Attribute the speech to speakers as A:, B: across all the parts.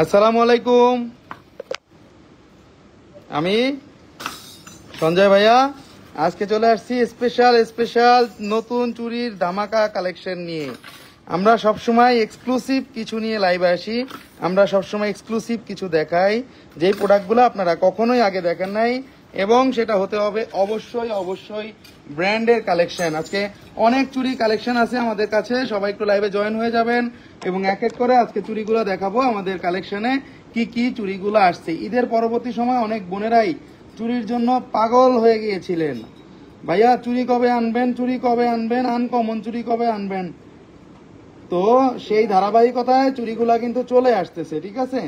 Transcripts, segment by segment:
A: আসসালামু আলাইকুম। আমি সঞ্জয় ভাইয়া আজকে চলে আসছি স্পেশাল নতুন চুরির ধামাকা কালেকশন নিয়ে। আমরা সবসময় এক্সক্লুসিভ কিছু নিয়ে লাইভে আসি, আমরা সবসময় এক্সক্লুসিভ কিছু দেখাই, যেই প্রোডাক্টগুলো আপনারা কখনোই আগে দেখেন নাই, এবং সেটা হতে হবে অবশ্যই ব্র্যান্ডের কালেকশন। আজকে অনেক চুরি কালেকশন আছে আমাদের কাছে, সবাই একটু লাইভে জয়েন হয়ে যাবেন এবং এক এক করে আজকে চুরিগুলো দেখাবো। আমাদের কালেকশনে কি কি চুরিগুলো আসছে, ঈদের পরবর্তী সময় অনেক বোনেরাই চুরির জন্য পাগল হয়ে গিয়েছিলেন, ভাইয়া চুরি কবে আনবেন, আনকমন চুরি কবে আনবেন। তো সেই ধারাবাহিকতায় চুরিগুলা কিন্তু চলে আসতেছে, ঠিক আছে।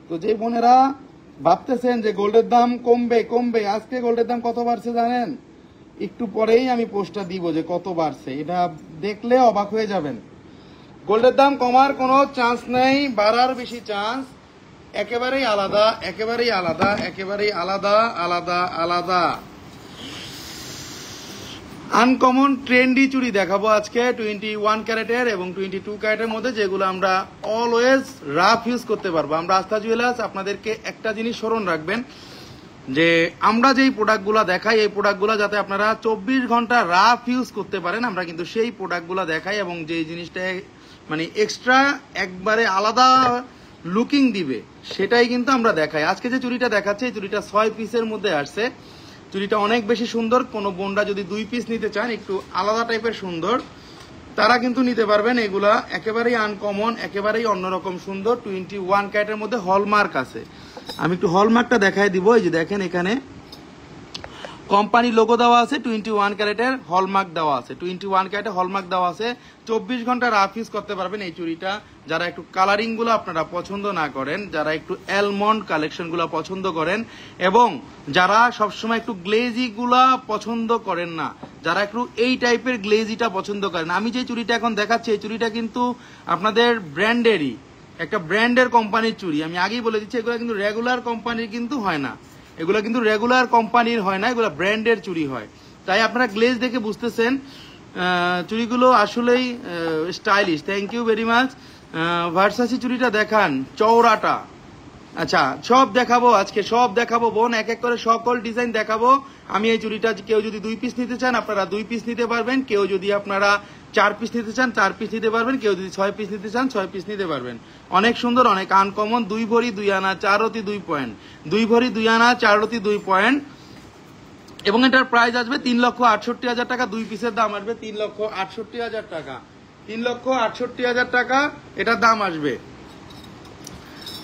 A: তো যে বোনেরা ভাবতেছেন যে গোল্ডের দাম কমবে, আজকে গোল্ডের দাম কত বাড়ছে জানেন? একটু পরেই আমি পোস্টটা দিব যে কত বাড়ছে, এটা দেখলে অবাক হয়ে যাবেন। গোল্ডের দাম কমার কোনো চান্স নেই, বাড়ার বেশি চান্স। একেবারেই আলাদা আনকমন ট্রেন্ডি চুরি দেখাবো আজকে 21 ক্যারেটের এবং 22 ক্যারেটের মধ্যে, যেগুলো আমরা অলওয়েজ রাফ ইউজ করতে পারবো। আমরা আস্থা জুয়েলার্স আপনাদেরকে একটা জিনিস স্মরণ রাখবেন যে আমরা যেই প্রোডাক্টগুলো দেখাই, এই প্রোডাক্টগুলো যাতে আপনারা 24 ঘন্টা রাফ ইউজ করতে পারেন, আমরা কিন্তু সেই প্রোডাক্টগুলো দেখাই, এবং যেই জিনিসটা মানে এক্সট্রা একবারে আলাদা লুকিং দিবে সেটাই কিন্তু আমরা দেখাই। আজকে যে চুরিটা দেখাচ্ছে, এই চুরিটা 6 পিসের মধ্যে আসছে। চুরিটা অনেক বেশি সুন্দর। কোনো বোনরা যদি 2 পিস নিতে চান, একটু আলাদা টাইপের সুন্দর, তারা কিন্তু নিতে পারবেন। এগুলা একেবারেই আনকমন, একেবারেই অন্যরকম সুন্দর। 21 ক্যারেটের মধ্যে হলমার্ক আছে। আমি একটু হলমার্কটা দেখাই দিব। এই যে দেখেন, এখানে কোম্পানি লোগো দেওয়া আছে, 21 ক্যারেটের হলমার্ক দেওয়া আছে, 21 ক্যারেটের হলমার্ক দেওয়া আছে। 24 ঘন্টা রাফ ইউজ করতে পারবেন এই চুরিটা। যারা একটু কালারিং গুলো আপনারা পছন্দ না করেন, যারা একটু অ্যালমন্ড কালেকশন গুলা পছন্দ করেন, এবং যারা সবসময় একটু গ্লেজি গুলা পছন্দ করেন না, যারা একটু এই টাইপের গ্লেজিটা পছন্দ করেন, আমি যে চুরিটা এখন দেখাচ্ছি, এই চুরিটা কিন্তু আপনাদের ব্র্যান্ডেরই, একটা ব্র্যান্ডের কোম্পানির চুরি। আমি আগেই বলে দিচ্ছি, এগুলো কিন্তু রেগুলার কোম্পানির কিন্তু হয় না, এগুলো কিন্তু রেগুলার কোম্পানির হয় না, এগুলো ব্র্যান্ডের চুরি হয়। তাই আপনারা গ্লেজ দেখে বুঝতেছেন চুরিগুলো আসলেই stylish. Thank you very much. Versace চুরিটা দেখান, চওড়াটা। আচ্ছা, সব দেখাবো আজকে, সব দেখাবো বোন, এক এক করে সকল ডিজাইন দেখাবো। আমি এই চুরিটা, কেউ যদি 2 পিস নিতে চান আপনারা 2 পিস নিতে পারবেন, কেউ যদি আপনারা 4 পিস নিতে চান 4 পিস নিতে পারবেন, কেউ যদি 6 পিস নিতে চান 6 পিস নিতে পারবেন। অনেক সুন্দর, অনেক আনকমন। 2 ভরি 2 আনা 4 রতি 2 পয়েন্ট, 2 ভরি 2 আনা 4 রতি 2 পয়েন্ট, এবং এটার প্রাইস আসবে 3,68,000 টাকা। 2 পিসের দাম আসবে 3,68,000 টাকা, 3,68,000 টাকা এটার দাম আসবে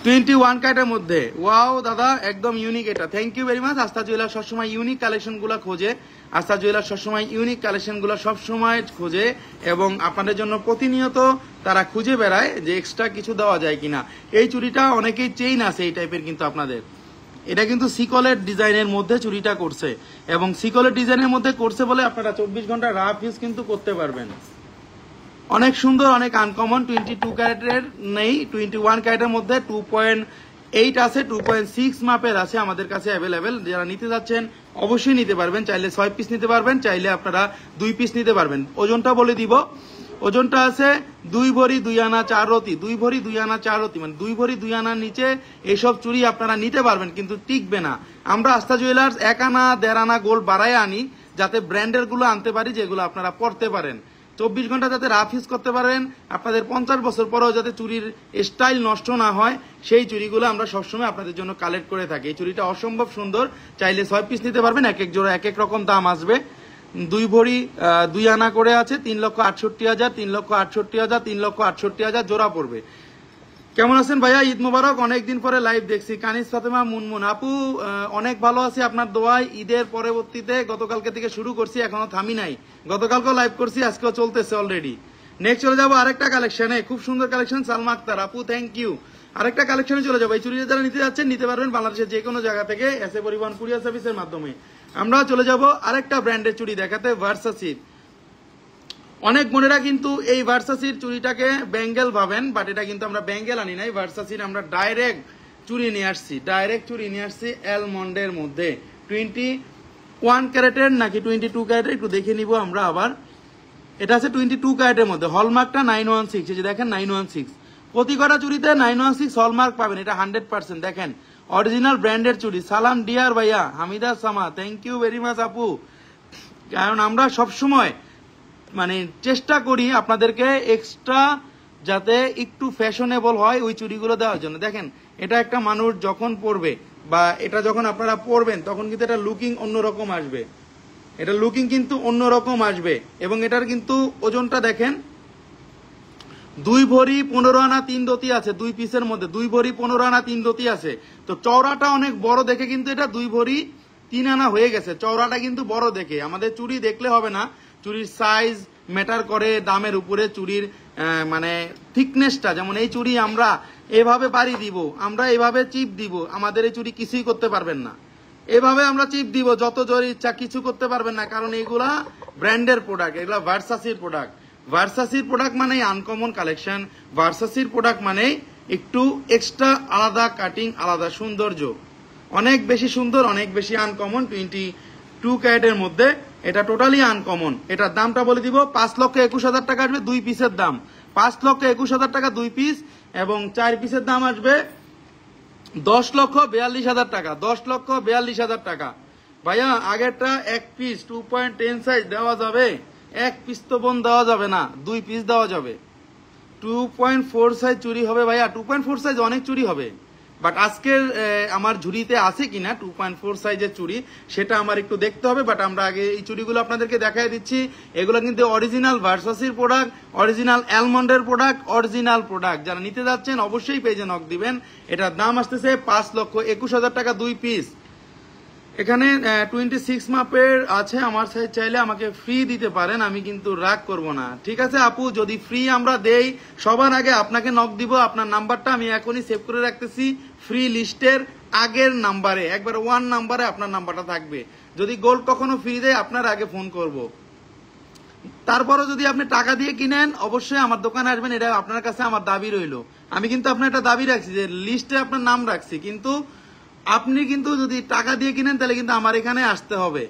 A: 21 ক্যারেটের মধ্যে। ওয়াও দাদা, একদম ইউনিক এটা। Thank you very much. Astha jeweller সবসময় ইউনিক কালেকশন গুলা খোঁজে, আস্থা জুয়েলার সবসময় ইউনিক কালেকশন গুলা সবসময় খোঁজে, এবং আপনাদের জন্য প্রতিনিয়ত তারা খুঁজে বেড়ায় যে এক্সট্রা কিছু দেওয়া যায় কিনা। এই চুরিটা অনেকেই চেইন আছে এই টাইপের, কিন্তু আপনাদের এটা কিন্তু সিকলের ডিজাইনের মধ্যে চুরিটা করছে, এবং সিকলের ডিজাইনের মধ্যে করছে বলে আপনারা 24 ঘন্টা রাফ ইউজ কিন্তু করতে পারবেন। অনেক সুন্দর, অনেক আনকমন। 22 ক্যারেটের নেই, 21 ক্যারেটের মধ্যে 2.8 আছে, 2.6 মাপের আছে আমাদের কাছে অ্যাভেলেবেল। যারা নিতে যাচ্ছেন অবশ্যই নিতে পারবেন, চাইলে 6 পিস নিতে পারবেন, চাইলে আপনারা 2 পিস নিতে পারবেন। ওজনটা বলে দিব, ওজনটা আছে 2 ভরি 2 আনা 4 রতি, 2 ভরি 2 আনা 4 রতি, মানে 2 ভরি 2 আনার নিচে এইসব চুরি আপনারা নিতে পারবেন, কিন্তু টিকবে না। আমরা আস্থা জুয়েলার্স 1 আনা 1.5 আনা গোল্ড বাড়ায় আনি, যাতে ব্র্যান্ডের গুলো আনতে পারি, যেগুলো আপনারা পড়তে পারেন 24 ঘন্টা, যাতে রাফ ইউজ করতে পারেন, আপনাদের 50 বছর পরেও যাতে চুরির স্টাইল নষ্ট না হয়, সেই চুরিগুলো আমরা সবসময় আপনাদের জন্য কালেক্ট করে থাকি। এই চুরিটা অসম্ভব সুন্দর, চাইলে 6 পিস নিতে পারবেন, এক এক জোড়া এক এক রকম দাম আসবে। 2 ভরি 2 আনা করে আছে, 3,68,000, 3,68,000, 3,68,000 জোড়া পড়বে। কেমন আছেন ভাইয়া? ঈদ মোবারক, অনেকদিন পরে লাইভ দেখছি। কানিস ফাতেমা মুনমুন আপু, অনেক ভালো আছি আপনার দোয়ায়। ঈদের পরবর্তীতে গতকালকে থেকে শুরু করছি, এখনো থামি নাই, গতকালকেও লাইভ করছি, আজকেও চলতেছে অলরেডি। নেক্সট চলে যাবো আরেকটা কালেকশনে, খুব সুন্দর কালেকশন। সালমা আক্তার আপু, থ্যাংক ইউ। আরেকটা কালেকশনে চলে যাবো। এই চুরিটা যারা নিতে যাচ্ছেন নিতে পারবেন বাংলাদেশের যে কোনো জায়গা থেকে, এসএ পরিবহন কুরিয়ার সার্ভিসের মাধ্যমে। আমরা চলে যাব আরেকটা ব্র্যান্ডের চুরি দেখাতে, ভার্সাসির। অনেক বোনেরা কিন্তু এই ভার্সাসির চুরিটাকে ব্যাঙ্গেল ভাবেন, বাট এটা কিন্তু আমরা ব্যাঙ্গেল আনি নাই। ভার্সাসির আমরা ডাইরেক্ট চুরি নিয়ে আসছি, অ্যালমন্ডের মধ্যে। 21 ক্যারেটের নাকি 22 ক্যারেটের একটু দেখে নিব আমরা আবার। এটা আছে 22 ক্যারেটের মধ্যে, হলমার্কটা 916, এই যে দেখেন 916, প্রতি কটা চুরিতে 916 হলমার্ক পাবেন, এটা 100%। দেখেন অরিজিনাল ব্র্যান্ডের চুরি। সালাম ডিয়ার ভাইয়া হামিদা সামা, থ্যাংক ইউ ভেরি মাচ আপু। কারণ আমরা সবসময় মানে চেষ্টা করি আপনাদেরকে এক্সট্রা যাতে একটু ফ্যাশনেবল হয় ওই চুরিগুলো দেওয়ার জন্য। দেখেন এটা একটা মানুষ যখন পরবে বা এটা যখন আপনারা পরবেন তখন কিন্তু এটা লুকিং অন্যরকম আসবে, এটা লুকিং কিন্তু অন্যরকম আসবে। এবং এটার কিন্তু ওজনটা দেখেন 2 ভরি 15 আনা 3 রতি আছে, 2 পিসের মধ্যে 2 ভরি 15 আনা 3 রতি আছে। তো চওড়াটা অনেক বড় দেখে কিন্তু এটা 2 ভরি 3 আনা হয়ে গেছে, চওড়াটা কিন্তু বড় দেখে। আমাদের চুরি দেখলে হবে না, চুরির সাইজ ম্যাটার করে দামের উপরে, চুরির মানে থিকনেসটা। যেমন এই চুরি আমরা এভাবে বাড়ি দিব, আমরা এভাবে চিপ দিব, আমাদের এই চুরি কিছুই করতে পারবেন না। এভাবে আমরা চিপ দিব যত জোর ইচ্ছা, কিছু করতে পারবেন না, কারণ এইগুলা ব্র্যান্ডের প্রোডাক্ট, এগুলা ভার্সাসির প্রোডাক্ট। ভার্সাসির প্রোডাক্ট মানে আনকমন কালেকশন, ভার্সাসির প্রোডাক্ট মানে একটু এক্সট্রা আলাদা কাটিং, আলাদা সৌন্দর্য, অনেক বেশি সুন্দর, অনেক বেশি আনকমন। 22 ক্যারেটের মধ্যে এটা টোটালি আনকমন। এটার দামটা বলে দিব, 5,21,000 টাকা আসবে 2 পিসের দাম, 5,21,000 টাকা 2 পিস। এবং 4 পিসের দাম আসবে 10,42,000 টাকা, 10,42,000 টাকা। ভাইয়া আগেরটা 1 পিস 2.10 সাইজ দেওয়া যাবে, 1 পিস তো বোন দেওয়া যাবে না, 2 পিস দেওয়া যাবে। 2.4 সাইজ চুরি হবে ভাইয়া, 2.4 সাইজ অনেক চুরি হবে, বাট আজকের আমার ঝুড়িতে আছে কিনা 2.4 সাইজের চুরি সেটা আমার একটু দেখতে হবে। বাট আমরা আগে এই চুরিগুলো আপনাদেরকে দেখাই দিচ্ছি। এগুলো কিন্তু অরিজিনাল ভার্সাসির প্রোডাক্ট, অরিজিনাল অ্যালমন্ডের প্রোডাক্ট, অরিজিনাল প্রোডাক্ট। যারা নিতে যাচ্ছেন অবশ্যই পেজে নক দিবেন। এটার দাম আসতেছে 5,21,000 টাকা 2 পিস। এখানে 26 মাপের আছে, আমার সাইজ চাইলে আমাকে ফ্রি দিতে পারেন, আমি কিন্তু রাগ করব না। ঠিক আছে আপু, যদি ফ্রি আমরা দেই সবার আগে আপনাকে নক দিব। আপনার নাম্বারটা আমি এখনই সেভ করে রাখতেছি, ফ্রি লিস্টের আগের নাম্বারে, একবার 1 নাম্বারে আপনার নাম্বারটা থাকবে। যদি গোল্ড কখনো ফ্রি দেয় আপনার আগে ফোন করব। তারপরও যদি আপনি টাকা দিয়ে কিনেন অবশ্যই আমার দোকানে আসবেন, এটা আপনার কাছে আমার দাবি রইল। আমি কিন্তু আপনার একটা দাবি রাখছি যে লিস্টে আপনার নাম রাখছি, কিন্তু আপনি কিন্তু যদি টাকা দিয়ে কিনেন তাহলে কিন্তু আমার এখানে আসতে হবে।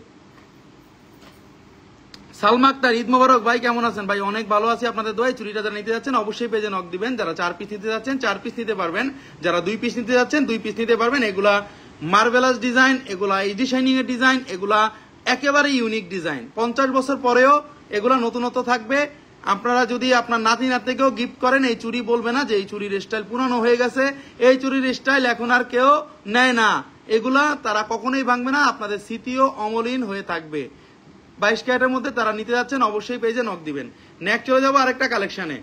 A: সালমা আক্তার, ঈদ মোবারক ভাই, কেমন আছেন? ভাই অনেক ভালো আছি, আপনাদের দোয়ায়। চুরিটা যারা নিতে যাচ্ছেন অবশ্যই পেজে নক দিবেন। যারা 4 পিস নিতে যাচ্ছেন 4 পিস নিতে পারবেন, যারা 2 পিস নিতে যাচ্ছেন 2 পিস নিতে পারবেন। এগুলা মার্ভেলাস ডিজাইন, এগুলা ইজি শাইনিং এর ডিজাইন, এগুলা একেবারে ইউনিক ডিজাইন। 50 বছর পরেও এগুলা নতুনত্ব থাকবে। আপনারা যদি আপনার নাতি নাতনিকেও গিফট করেন, এই চুরি বলবে না যে এই চুরির স্টাইল পুরানো হয়ে গেছে, এই চুরির স্টাইল এখন আর কেউ নেয় না। এগুলা তারা কখনোই ভাঙবে না, আপনাদের স্মৃতিও অমলিন হয়ে থাকবে। 22 ক্যারেটের মধ্যে তারা নিতে যাচ্ছেন অবশ্যই পেজে নক দিবেন। নেক্সট চলে যাবো আরেকটা কালেকশনে,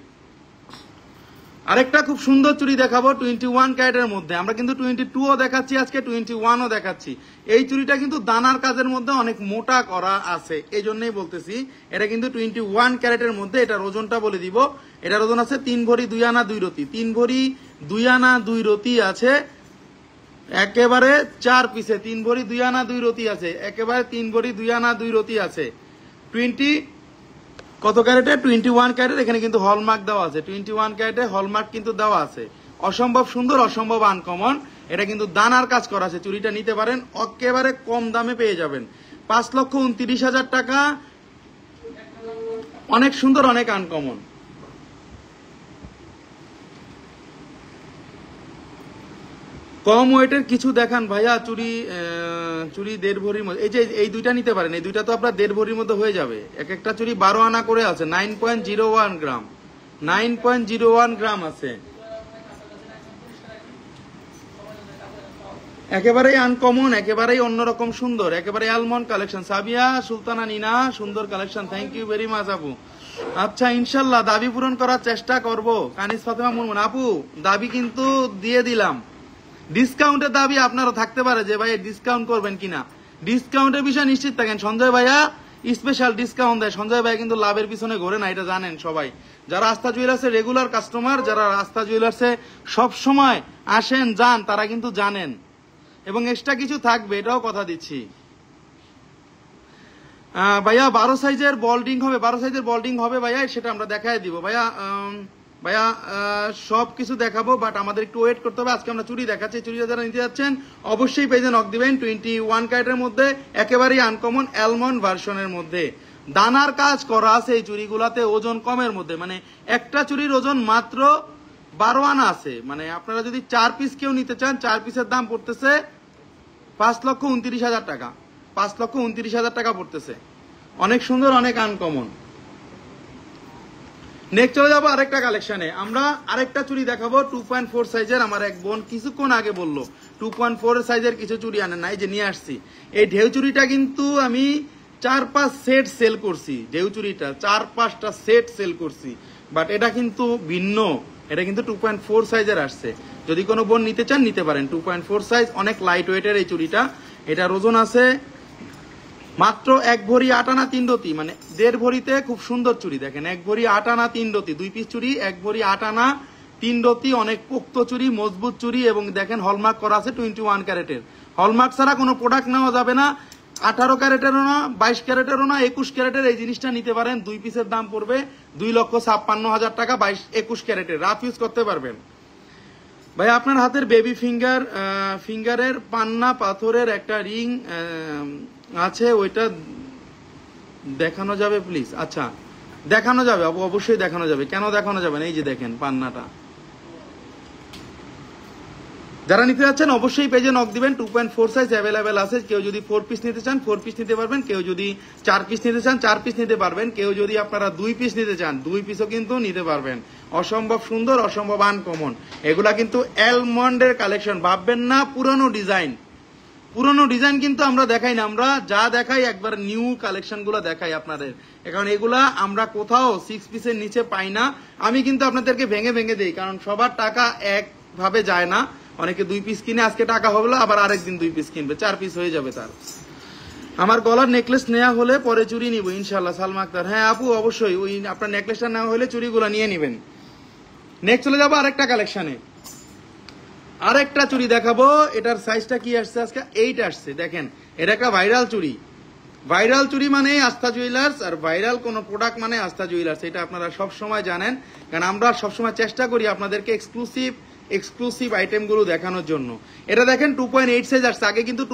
A: আরেকটা খুব সুন্দর চুরি দেখাবো 21 ক্যারেটের মধ্যে। আমরা কিন্তু 22ও দেখাচ্ছি আজকে, 21ও দেখাচ্ছি। এই চুরিটা কিন্তু দানার কাজের মধ্যে অনেক মোটা করা আছে, এই জন্যই বলতেছি। এটা কিন্তু 21 ক্যারেটের মধ্যে। এটার ওজনটা বলে দিব, এটার ওজন আছে 3 ভরি 2 আনা 2 রতি, 3 ভরি 2 আনা 2 রতি আছে একেবারে 4 পিসে, 3 ভরি 2 আনা 2 রতি আছে একেবারে, 3 ভরি 2 আনা 2 রতি আছে। 20 কত ক্যারেটে? 21 ক্যারেট। এখানে কিন্তু হলমার্ক দেওয়া আছে, 21 ক্যারেটে হলমার্ক কিন্তু দেওয়া আছে। অসম্ভব সুন্দর, অসম্ভব আনকমন। এটা কিন্তু দানার কাজ করা আছে। চুরিটা নিতে পারেন, একেবারে কম দামে পেয়ে যাবেন, 5,29,000 টাকা। অনেক সুন্দর, অনেক আনকমন। কম ওয়েটের কিছু দেখান ভাইয়া। চুরি 1.5 ভরির মধ্যে, এই যে এই দুইটা নিতে পারেন, এই দুইটা তো আপনার 1.5 ভরির মধ্যে হয়ে যাবে। এক একটা চুরি 12 আনা করে আছে, 9.01 গ্রাম, 9.01 গ্রাম আছে। একেবারেই আনকমন, একেবারেই অন্যরকম সুন্দর, একেবারে অ্যালমন্ড কালেকশন। সাবিয়া সুলতানা নিনা, সুন্দর collection, thank you very much আপু। আচ্ছা ইনশাল্লাহ দাবি পূরণ করার চেষ্টা করব। কানিস ফাতেমা মুনমুন আপু, দাবি কিন্তু দিয়ে দিলাম। ডিসকাউন্টের দাবি আপনারও থাকতে পারে যে ভাই ডিসকাউন্ট করবেন কিনা। ডিসকাউন্টের বিষয়ে নিশ্চিত থাকেন, সঞ্জয় ভাইয়া স্পেশাল ডিসকাউন্ট দেয়। সঞ্জয় ভাই কিন্তু লাভের পিছনে ঘোরে না, এটা জানেন সবাই। যারা আস্থা জুয়েলার্সের রেগুলার কাস্টমার, যারা আস্থা জুয়েলার্সে সব সময় আসেন যান, তারা কিন্তু জানেন। এবং এক্সট্রা কিছু থাকবে, এটাও কথা দিচ্ছি। ভাইয়া 12 সাইজের বল্ডিং হবে, 12 সাইজের বল্ডিং হবে ভাইয়া, সেটা আমরা দেখাই দিব ভাইয়া। ভাইয়া সব কিছু দেখাবো, বাট আমাদের একটু ওয়েট করতে হবে। আজকে আমরা চুরি দেখাচ্ছি, চুরিটা যারা নিতে যাচ্ছেন অবশ্যই পেজে নক দিবেন। 21 ক্যারেটের মধ্যে একেবারেই আনকমন অ্যালমন্ড ভার্সনের মধ্যে দানার কাজ করা আছে এই চুরিগুলাতে, ওজন কমের মধ্যে। মানে একটা চুরির ওজন মাত্র 12 আনা আছে, মানে আপনারা যদি 4 পিস কেউ নিতে চান, 4 পিসের দাম পড়তেছে 5,29,000 টাকা, 5,29,000 টাকা পড়তেছে। অনেক সুন্দর, অনেক আনকমন। নেক্সট চলে যাবো আরেকটা কালেকশনে। আমরা আরেকটা চুড়ি দেখাবো 2.4 সাইজের। আমার এক বোন কিছুক্ষণ আগে বললো 2.4 সাইজের কিছু চুড়ি আনেন নাই, যে নিয়ে আসছি। এই ঢেউ চুড়িটা কিন্তু আমি 4-5 সেট সেল করছি, ঢেউ চুড়িটা 4-5টা সেট সেল করছি, বাট এটা কিন্তু ভিন্ন, এটা কিন্তু 2.4 সাইজের আসছে। যদি কোনো বোন নিতে চান নিতে পারেন। 2.4 সাইজ, অনেক লাইট ওয়েটের এই চুড়িটা। এটার ওজন আছে মাত্র 1 ভরি 8 আনা 3 রতি, মানে 1.5 ভরিতে খুব সুন্দর চুড়ি। দেখেন 1 ভরি 8 আনা 3 রতি, 2 পিস চুড়ি, 1 ভরি 8 আনা 3 রতি, অনেক পোক্ত চুড়ি, মজবুত চুড়ি। এবং দেখেন হলমার্ক করা আছে 21 ক্যারেটের। হলমার্ক ছাড়া কোনো প্রোডাক্ট নেওয়া যাবে না। 18 ক্যারেটেরও না, 22 ক্যারেটেরও না, 21 ক্যারেটের এই জিনিসটা নিতে পারেন। 2 পিসের দাম পড়বে 2,56,000 টাকা, 21 ক্যারেটের রাফ ইউজ করতে পারবেন। ভাই আপনার হাতের বেবি ফিঙ্গারের পান্না পাথরের একটা রিং আছে, ওইটা দেখানো যাবে প্লিজ? আচ্ছা দেখানো যাবে, অবশ্যই দেখানো যাবে, কেন দেখানো যাবে না? এই যে দেখেন পান্নাটা, যারা নিতে যাচ্ছেন অবশ্যই পেজে নক দিবেন। 2.4 সাইজ অ্যাভেলেবেল আছে। কেউ যদি 4 পিস নিতে চান 4 পিস নিতে পারবেন, কেউ যদি 4 পিস নিতে চান 4 পিস নিতে পারবেন, কেউ যদি আপনারা 2 পিস নিতে চান 2 পিসও কিন্তু নিতে পারবেন। অসম্ভব সুন্দর, অসম্ভব আনকমন। এগুলা কিন্তু অ্যালমন্ডের কালেকশন, ভাববেন না পুরনো ডিজাইন। পুরনো ডিজাইন কিন্তু আমরা দেখাই না, আমরা যা দেখাই একবার নিউ কালেকশন গুলো দেখাই আপনাদের। কারণ এগুলা আমরা কোথাও 6 পিসের নিচে পাই না। আমি কিন্তু আপনাদেরকে ভেঙে ভেঙে দিই, কারণ সবার টাকা একভাবে যায় না। অনেকে 2 পিস কিনে আজকে টাকা হলো, আবার আরেকদিন 2 পিস কিনবে, 4 পিস হয়ে যাবে তার। আমার গলার নেকলেস নেওয়া হলে পরে চুরি নিব ইনশাল্লাহ। সালমা আক্তার, হ্যাঁ আপু অবশ্যই, ওই আপনার নেকলেসটা নেওয়া হলে চুরিগুলো নিয়ে নিবেন। নেক্সট চলে যাবো আরেকটা কালেকশনে। আরেকটা চুড়ি দেখাবো। এটার সাইজটা কি আসছে আজকে? 8 আসছে। দেখেন এটা একটা ভাইরাল চুড়ি। ভাইরাল চুড়ি মানে আস্থা জুয়েলার্স, আর ভাইরাল কোন প্রোডাক্ট মানে আস্থা জুয়েলার্স। এটা আপনারা সব সময় জানেন, কারণ আমরা সবসময় চেষ্টা করি আপনাদেরকে এক্সক্লুসিভ আইটেমগুলো দেখানোর জন্য। এটা দেখেন 2.8 সাইজ আসছে। আগে কিন্তু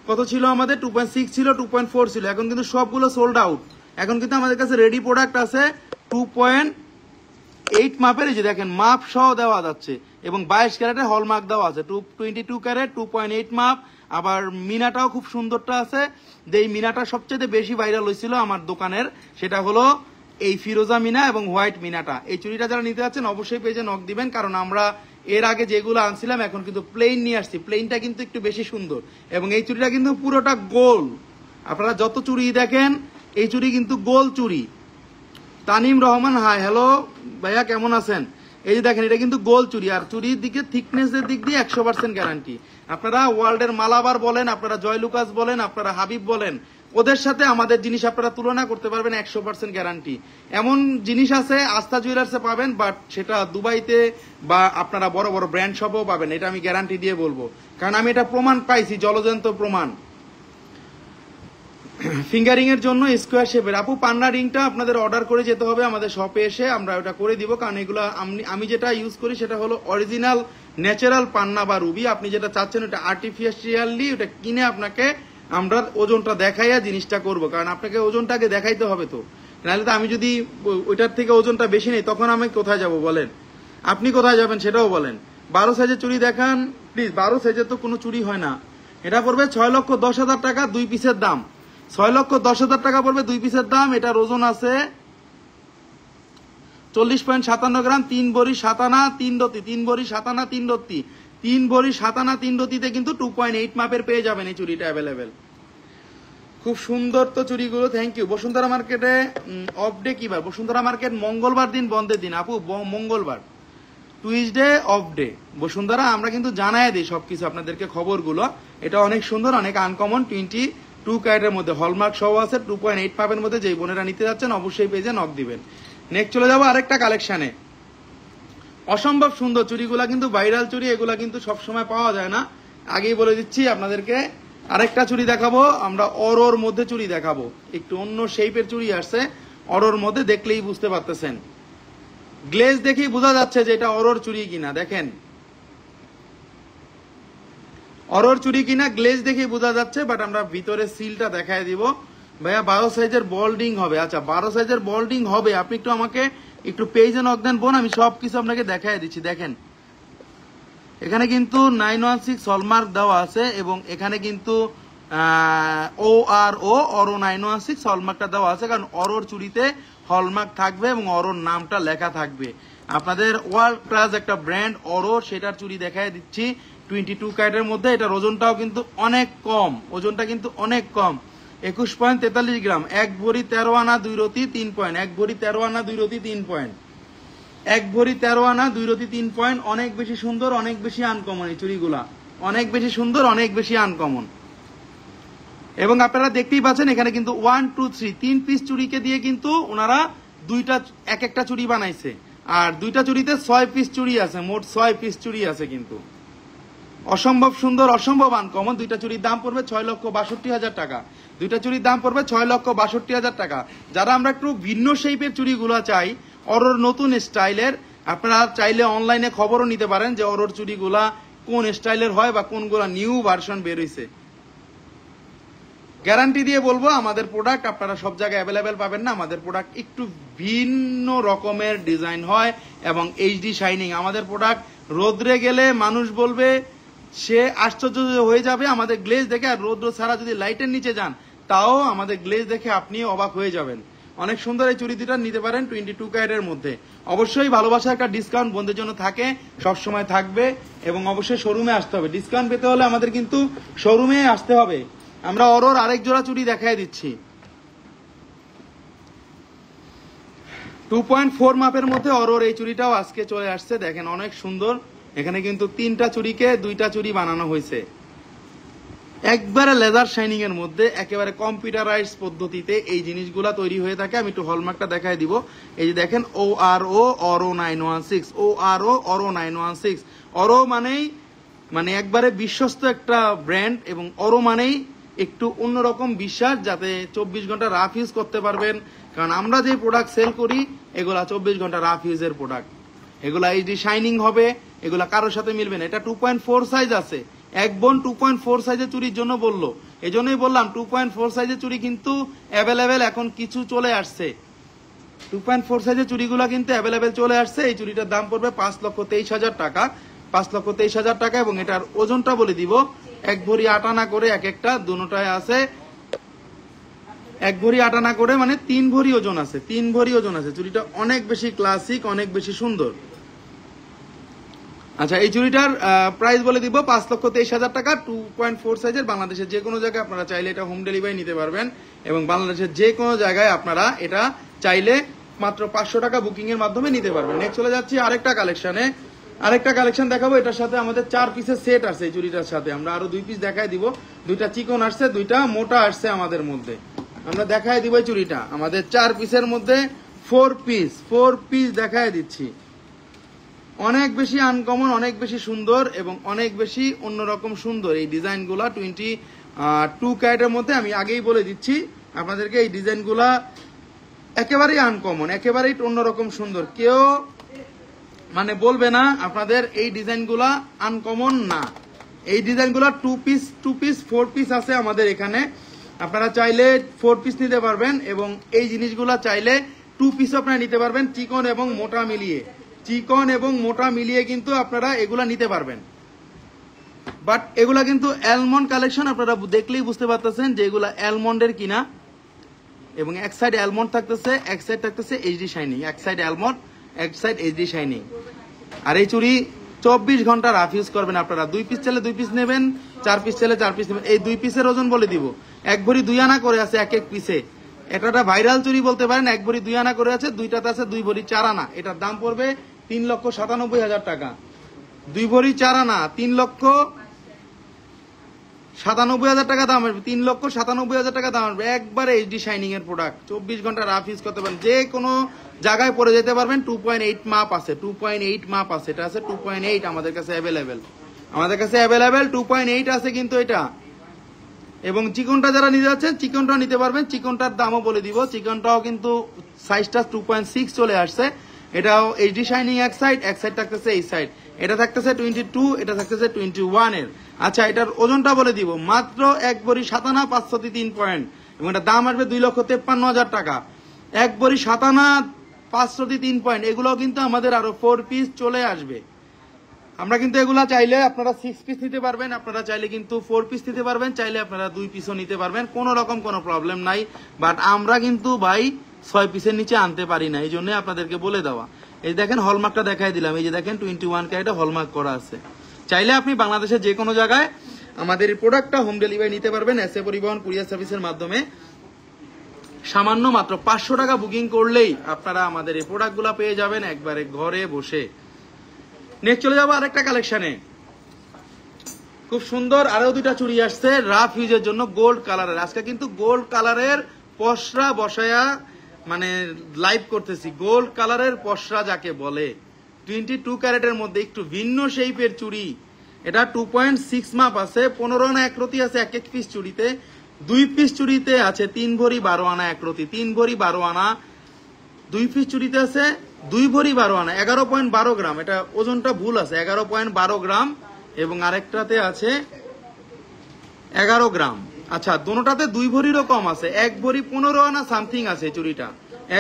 A: কত ছিল আমাদের? 2.6 ছিল, 2.4 ছিল। এখন কিন্তু সবগুলো সোল্ড আউট। এখন কিন্তু আমাদের কাছে রেডি প্রোডাক্ট আছে 2.8 মাপের। এই যে দেখেন মাপ সহ দেওয়া যাচ্ছে, এবং 22 ক্যারেটের হলমার্ক দেওয়া আছে। 22 ক্যারেট 2.8 মাপ। আবার মিনাটাও খুব সুন্দরটা আছে। যে এই মিনাটা সবচেয়ে বেশি ভাইরাল হয়েছিল আমার দোকানের, সেটা হলো এই ফিরোজা মিনা এবং হোয়াইট মিনাটা। এই চুড়িটা যারা নিতে যাচ্ছেন অবশ্যই পেজে নক দিবেন, কারণ আমরা এর আগে যেগুলো আনছিলাম এখন কিন্তু প্লেন নিয়ে আসছি। প্লেনটা কিন্তু একটু বেশি সুন্দর, এবং এই চুড়িটা কিন্তু পুরোটা গোল। আপনারা যত চুড়ি দেখেন এই চুড়ি কিন্তু গোল চুড়ি। তানিম রহমান, হাই হ্যালো ভাইয়া, কেমন আছেন? এই যে দেখেন এটা কিন্তু গোল চুড়ি, আর চুরির দিকে থিকনেসের দিক দিয়ে 100% গ্যারান্টি। আপনারা ওয়ার্ল্ডের মালাবার বলেন, আপনারা জয়লুকাস বলেন, আপনারা হাবিব বলেন, ওদের সাথে আমাদের জিনিস আপনারা তুলনা করতে পারবেন। 100% গ্যারান্টি। এমন জিনিস আছে আস্থা জুয়েলার্সে পাবেন, বাট সেটা দুবাইতে বা আপনারা বড় বড় ব্র্যান্ড শপেও পাবেন, এটা আমি গ্যারান্টি দিয়ে বলবো, কারণ আমি এটা প্রমাণ পাইছি, জলজন্ত প্রমাণ। ফিঙ্গারিং এর জন্য স্কোয়ার শেপের আপু পান্না রিংটা আপনাদের অর্ডার করে যেতে হবে আমাদের শপে এসে, আমরা ওটা করে দিব। কারণ এগুলো আমি যেটা ইউজ করি সেটা হলো অরিজিনাল ন্যাচারাল পান্না বা রুবি। আপনি যেটা চাচ্ছেন ওটা আর্টিফিশিয়ালি, ওটা কিনে আপনাকে আমরা ওজনটা দেখাইয়া জিনিসটা করব, কারণ আপনাকে ওজনটাকে দেখাইতে হবে। তো নাহলে তো আমি যদি ওইটার থেকে ওজনটা বেশি নেই তখন আমি কোথায় যাব বলেন? আপনি কোথায় যাবেন সেটাও বলেন। 12 সাইজের চুড়ি দেখান প্লিজ। 12 সাইজের তো কোনো চুড়ি হয় না। এটা পড়বে 6,10,000 টাকা 2 পিসের দাম। 6,10,000 টাকা পড়বে 2 পিসের দাম। এটার ওজন আছে 40.57 গ্রাম। 3 ভরি 7 আনা 3 রতি, 3 ভরি 7 আনা 3 রতি, 3 ভরি 7 আনা 3 রতিতে কিন্তু 2.8 মাপের পেয়ে যাবেন এই চুড়িটা অ্যাভেলেবেল। খুব সুন্দর তো চুড়িগুলো, থ্যাংক ইউ। বসুন্ধরা মার্কেটে অফ ডে কি বার? বসুন্ধরা মার্কেট মঙ্গলবার দিন বন্ধের দিন আপু, মঙ্গলবার, টুইসডে অফ ডে বসুন্ধরা। আমরা কিন্তু জানাই দিই সবকিছু আপনাদেরকে খবরগুলো। এটা অনেক সুন্দর, অনেক আনকমন, 22 ক্যারেটের মধ্যে হলমার্ক সহ আছে, 2.8 মাপের মধ্যে। যেই বোনেরা নিতে যাচ্ছেন অবশ্যই পেজে নক দিবেন। নেক্সট চলে যাবো আরেকটা কালেকশনে। অসম্ভব সুন্দর চুড়িগুলা কিন্তু ভাইরাল চুড়ি, এগুলা কিন্তু সবসময় পাওয়া যায় না, আগেই বলে দিচ্ছি আপনাদেরকে। আরেকটা চুড়ি দেখাবো আমরা, অরোর মধ্যে চুড়ি দেখাবো। একটু অন্য শেপের চুড়ি আসছে অরোর মধ্যে, দেখলেই বুঝতে পারতেছেন। গ্লেজ দেখেই বোঝা যাচ্ছে যে এটা অরোর চুড়ি কিনা। দেখেন অরোর চুড়ি কিনা গ্লেজ দেখেই বোঝা যাচ্ছে, বাট আমরা ভিতরে সিলটা দেখায় দিব। ভাইয়া 12 সাইজের বল্ডিং হবে। আচ্ছা 12 সাইজের বল্ডিং হবে, আপনি একটু আমাকে একটু পেজে নক দেন বোন, আমি সবকিছু আপনাকে দেখাই দিচ্ছি। দেখেন এখানে কিন্তু 916 হলমার্ক দেওয়া আছে এবং এখানে কিন্তু অরো 916 হলমার্কটা দেওয়া আছে, কারণ অরোর চুড়িতে হলমার্ক থাকবে এবং অরোর নামটা লেখা থাকবে। আপনাদের ওয়ার্ল্ড ক্লাস একটা ব্র্যান্ড অরো, সেটার চুড়ি দেখাই দিচ্ছি 22 ক্যারেটের মধ্যে। এটার ওজনটাও কিন্তু অনেক কম, ওজনটা কিন্তু অনেক কম, 21.43 গ্রাম। 1 ভরি 13 আনা 2 রতি 3 পয়েন্ট, 1 ভরি 13 আনা 2 রতি 3 পয়েন্ট, 1 ভরি 13 আনা 2 রতি 3 পয়েন্ট। অনেক বেশি সুন্দর, অনেক বেশি আনকমন এই চুড়িগুলা, অনেক বেশি সুন্দর, অনেক বেশি আনকমন। এবং আপনারা দেখতেই পাচ্ছেন এখানে কিন্তু 1 2 3 3 পিস চুড়িকে দিয়ে কিন্তু ওনারা দুইটা এক একটা চুড়ি বানাইছে, আর দুইটা চুড়িতে 6 পিস চুড়ি আছে, মোট 6 পিস চুড়ি আছে কিন্তু। অসম্ভব সুন্দর, অসম্ভব আনকমন। দুইটা চুড়ির দাম পড়বে 6,62,000 টাকা। দুইটা চুড়ির দাম পড়বে 6,62,000 টাকা। যারা আমরা একটু ভিন্ন শেপের চুড়িগুলো চাই, অরোর নতুন স্টাইলের, আপনারা চাইলে অনলাইনে খবরও নিতে পারেন যে অরোর চুড়িগুলা কোন স্টাইলের হয় বা কোনগুলা নিউ ভার্সন বের হইছে। গ্যারান্টি দিয়ে বলবো আমাদের প্রোডাক্ট আপনারা সব জায়গায় অ্যাভেলেবেল পাবেন না। আমাদের প্রোডাক্ট একটু ভিন্ন রকমের ডিজাইন হয় এবং এইচডি শাইনিং। আমাদের প্রোডাক্ট রোদ্রে গেলে মানুষ বলবে, সে আশ্চর্য হয়ে যাবে আমাদের গ্লেজ দেখে। আর রোদ্র ছাড়া যদি লাইটের নিচে যান তাও আমাদের গ্লেজ দেখে আপনি অবাক হয়ে যাবেন। অনেক সুন্দর এই চুড়ি দুটা নিতে পারেন 22 ক্যারেটের মধ্যে। অবশ্যই ভালোবাসার একটা ডিসকাউন্ট বন্ধুদের জন্য থাকে, সবসময় থাকবে, এবং অবশ্যই শোরুমে আসতে হবে। ডিসকাউন্ট পেতে হলে আমাদের কিন্তু শোরুমে আসতে হবে। আমরা অরোর আরেক জোড়া চুড়ি দেখাই দিচ্ছি 2.4 মাপের মধ্যে। অরোর এই চুড়িটাও আজকে চলে আসছে, দেখেন অনেক সুন্দর। এখানে কিন্তু 3টা চুড়িকে 2টা চুড়ি বানানো হয়েছে, একবারে লেদার শাইনিং এর মধ্যে, একেবারে কম্পিউটারাইজ পদ্ধতিতে এই জিনিসগুলা তৈরি হয়ে থাকে। আমি একটু হলমার্কটা দেখাই দিব। এই যে দেখেন অরো 916, অরো 916। অরো মানে একবারে বিশ্বস্ত একটা ব্র্যান্ড, এবং অরো মানেই একটু অন্যরকম বিশ্বাস, যাতে 24 ঘন্টা রাফ ইউজ করতে পারবেন। কারণ আমরা যে প্রোডাক্ট সেল করি এগুলা 24 ঘন্টা রাফ ইউজের প্রোডাক্ট, এগুলা এইচডি শাইনিং হবে, এগুলা কারোর সাথে মিলবে না। এটা 2.4 সাইজ আছে, এক বোন 2.4 সাইজের চুরির জন্য বললো, এই জন্যই বললাম 2.4 সাইজের চুরি কিন্তু অ্যাভেলেবেল এখন কিছু চলে আসছে। 2.4 সাইজের চুরিগুলা কিন্তু অ্যাভেলেবেল চলে আসছে। এই চুরিটার দাম পড়বে 5,23,000 টাকা, 5,23,000 টাকা। এবং এটার ওজনটা বলে দিব, 1 ভরি 8 আনা করে এক একটা, দুটোটায় আছে 1 ভরি 8 আনা করে, মানে 3 ভরি ওজন আছে, 3 ভরি ওজন আছে। চুরিটা অনেক বেশি ক্লাসিক, অনেক বেশি সুন্দর। আচ্ছা, এই চুড়িটার প্রাইস বলে দিব 5,23,000 টাকা। 2.4 সাইজের, বাংলাদেশের যে কোনো জায়গায় আপনারা চাইলে এটা হোম ডেলিভারি নিতে পারবেন, এবং বাংলাদেশের যে কোনো জায়গায় আপনারা এটা চাইলে মাত্র 500 টাকা বুকিং এর মাধ্যমে নিতে পারবেন। নেক্সট চলে যাচ্ছি আরেকটা কালেকশনে। আরেকটা কালেকশন দেখাবো, এটার সাথে আমাদের 4 পিসের সেট আছে। এই চুড়িটার সাথে আমরা আরো 2 পিস দেখাই দিব, 2টা চিকন আসছে, 2টা মোটা আসছে আমাদের মধ্যে। আমরা দেখাই দিব এই চুড়িটা আমাদের 4 পিসের মধ্যে 4 পিস দেখাই দিচ্ছি। অনেক বেশি আনকমন, অনেক বেশি সুন্দর, এবং অনেক বেশি অন্যরকম সুন্দর এই ডিজাইনগুলা 22 ক্যারেটের মধ্যে। আমি আগেই বলে দিচ্ছি আপনাদেরকে, এই ডিজাইনগুলা একেবারেই আনকমন, একেবারেই অন্যরকম সুন্দর। কেউ মানে বলবে না আপনাদের এই ডিজাইনগুলা আনকমন না। এই ডিজাইনগুলা 2 পিস 4 পিস আছে আমাদের এখানে। আপনারা চাইলে 4 পিস নিতে পারবেন, এবং এই জিনিসগুলা চাইলে 2 পিস আপনারা নিতে পারবেন, চিকন এবং মোটা মিলিয়ে। চিকন এবং মোটা মিলিয়ে কিন্তু আপনারা এগুলা নিতে পারবেন। বাট এগুলা কিন্তু অ্যালমন্ড কালেকশন, আপনারা দেখলেই বুঝতে পারতেছেন যে এগুলা অ্যালমন্ডের কিনা। এবং এক সাইড অ্যালমন্ড থাকতেছে, এক সাইড থাকতেছে এইচডি শাইনিং। এক সাইড অ্যালমন্ড, এক সাইড এইচডি শাইনিং। আর এই চুড়ি 24 ঘন্টা রাফ ইউজ করবেন আপনারা। 2 পিস চাইলে 2 পিস নেবেন, 4 পিস চাইলে 4 পিস নেবেন। এই 2 পিসের ওজন বলে দিব, 1 ভরি 2 আনা করে আছে এক এক পিসে। এটা একটা ভাইরাল চুড়ি বলতে পারেন, 1 ভরি 2 আনা করে আছে, দুইটাতে আছে 2 ভরি 4 আনা। এটার দাম পড়বে 3,97,000 টাকা। 2 ভরি 4 আনা 3,97,000 টাকা দাম আসবে, 3,97,000 টাকা দাম আসবে। একবারে এইচডি শাইনিং এর প্রোডাক্ট, 24 ঘন্টা রাফ ইউজ করতে পারেন, যে কোনো জায়গায় পরে যেতে পারবেন। 2.8 মাপ আছে, 2.8 মাপ আছে, এটা আছে 2.8 আমাদের কাছে অ্যাভেলেবেল, আমাদের কাছে অ্যাভেলেবেল 2.8 আছে কিন্তু এটা। এবং চিকনটা যারা নিতে যাচ্ছেন চিকনটা নিতে পারবেন, চিকনটার দামও বলে দিব। চিকনটাও কিন্তু সাইজটা 2.6 চলে আসছে। এটাও এইচডি শাইনিং এক সাইড থাকতেছে এই সাইড। এটা থাকতেছে 22, এটা থাকতেছে 21 এর। আচ্ছা, এটার ওজনটা বলে দিব, মাত্র 1 ভরি 7 আনা 503 পয়েন্ট, এবং এটার দাম আসবে 2,53,000 টাকা। 1 ভরি 7 আনা 5 রতি 3 পয়েন্ট, এগুলোও কিন্তু আমাদের আরো 4 পিস চলে আসবে। আমরা কিন্তু এগুলা চাইলে আপনারা 6 পিস নিতে পারবেন, আপনারা চাইলে কিন্তু 4 পিস নিতে পারবেন, চাইলে আপনারা 2 পিসও নিতে পারবেন, কোনো রকম কোনো প্রবলেম নাই। বাট আমরা কিন্তু ভাই 6 পিসের নিচে আনতে পারি না, এই জন্য আপনাদেরকে বলে দেওয়া। এই দেখেন হলমার্কটা দেখাই দিলাম, এই যে দেখেন 21 ক্যারেটে হলমার্ক করা আছে। চাইলে আপনি বাংলাদেশের যে কোনো জায়গায় আমাদের এই প্রোডাক্টটা হোম ডেলিভারি নিতে পারবেন এসএ পরিবহন কুরিয়ার সার্ভিসের মাধ্যমে। সামান্য মাত্র 500 টাকা বুকিং করলেই আপনারা আমাদের এই প্রোডাক্টগুলো পেয়ে যাবেন একবারে ঘরে বসে। নেক্সট চলে যাবো আরেকটা কালেকশনে, খুব সুন্দর আরো 2টা চুড়ি আসছে রাফ ইউজের জন্য গোল্ড কালারের। আজকে কিন্তু গোল্ড কালারের পশরা বসায়া মানে লাইভ করতেছি, গোল্ড কালারের পশরা যাকে বলে। 22 ক্যারেটের মধ্যে একটু ভিন্ন শেপের চুড়ি, এটা 2.6 মাপ আছে, 15 আনা 1 রতি আছে এক এক পিস চুড়িতে, 2 পিস চুড়িতে আছে 3 ভরি 12 আনা 1 রতি, 3 ভরি 12 আনা, 2 পিস চুড়িতে আছে 2 ভরি 12 আনা, 11.12 গ্রাম, এটা ওজনটা ভুল আছে, 11.12 গ্রাম, এবং আরেকটাতে আছে 11 গ্রাম। আচ্ছা, দুটোটাতে 2 ভরিরও কম আছে, 1 ভরি 15 আনা সামথিং আছে চুড়িটা,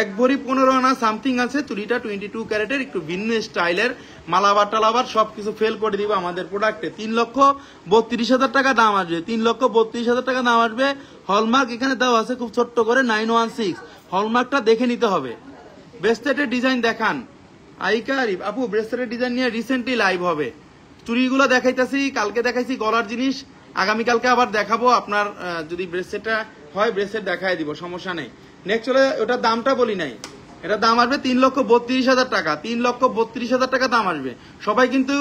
A: 1 ভরি 15 আনা সামথিং আছে চুড়িটা। 22 ক্যারেটের একটু ভিন্ন স্টাইলের, মালাবার টালাবার সবকিছু ফেল করে দিব আমাদের প্রোডাক্টে। 3,32,000 টাকা দাম আসবে, 3,32,000 টাকা দাম আসবে। হলমার্ক এখানে দেওয়া আছে খুব ছোট্ট করে 916, হলমার্কটা দেখে নিতে হবে। ব্রেসলেটের ডিজাইন দেখান আইকা আরিফ আপু, ব্রেসলেটের ডিজাইন নিয়ে রিসেন্টলি লাইভ হবে। চুড়িগুলো দেখাইতেছি, কালকে দেখাইছি গলার জিনিস, আগামীকালকে আবার দেখাবো। আপনার যদি ব্রেসলেটটা হয় ব্রেসলেট দেখাই দিব, সমস্যা নেই। নেক্সট চলে, ওটার দামটা বলি নাই, এটার দাম আসবে 3,32,000 টাকা, 3,32,000 টাকা দাম আসবে। সবাই কিন্তু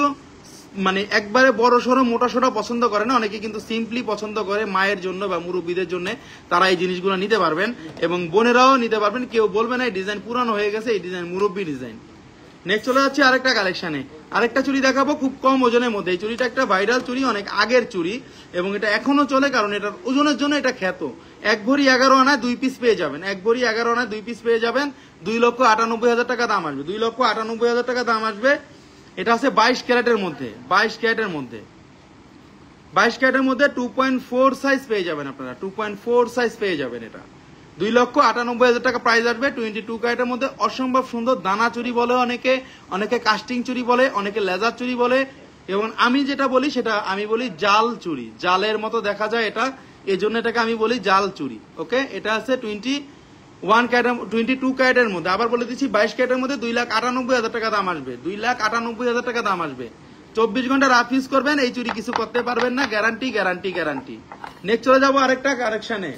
A: মানে একবারে বড় সড়ো মোটা সোটা পছন্দ করে না, অনেকে কিন্তু সিম্পলি পছন্দ করে, মায়ের জন্য বা মুরব্বীদের জন্য তারা এই জিনিসগুলো নিতে পারবেন, এবং বোনেরাও নিতে পারবেন। কেউ বলবে না এই ডিজাইন পুরানো হয়ে গেছে, এই ডিজাইন মুরব্বী ডিজাইন। নেক্সট চলে যাচ্ছে আরেকটা কালেকশনে, আরেকটা চুড়ি দেখাবো খুব কম ওজনের মধ্যে। এই চুড়িটা একটা ভাইরাল চুড়ি, অনেক আগের চুড়ি, এবং এটা এখনো চলে, কারণ এটার ওজনের জন্য এটা খ্যাত। 1 ভরি 11 আনায় 2 পিস পেয়ে যাবেন, 1 ভরি 11 আনায় 2 পিস পেয়ে যাবেন। 2,98,000 টাকা দাম আসবে, 2,98,000 টাকা দাম আসবে। এটা আছে 22 ক্যারেটের মধ্যে, 22 ক্যারেটের মধ্যে, 22 ক্যারেটের মধ্যে 2.4 সাইজ পেয়ে যাবেন আপনারা, 2.4 সাইজ পেয়ে যাবেন। এটা 2,98,000 টাকা প্রাইস আসবে। 22 ক্যারেটের মধ্যে অসম্ভব সুন্দর দানা চুড়ি বলে অনেকে, অনেকে কাস্টিং চুড়ি বলে, অনেকে লেজার চুড়ি বলে, এবং আমি যেটা বলি সেটা আমি বলি জাল চুড়ি, জালের মতো দেখা যায় এটা, এই জন্য এটাকে আমি বলি জাল চুড়ি। ওকে, এটা আছে 21 ক্যারেট, 22 ক্যারেটের মধ্যে। আবার বলে দিচ্ছি 22 ক্যারেটের মধ্যে 2,98,000 টাকা দাম আসবে, 2,98,000 টাকা দাম আসবে। 24 ঘন্টা রাফ ইউজ করবেন, এই চুড়ি কিছু করতে পারবেন না, গ্যারান্টি গ্যারান্টি গ্যারান্টি। নেক্সট চলে যাবো আরেকটা কালেকশনে,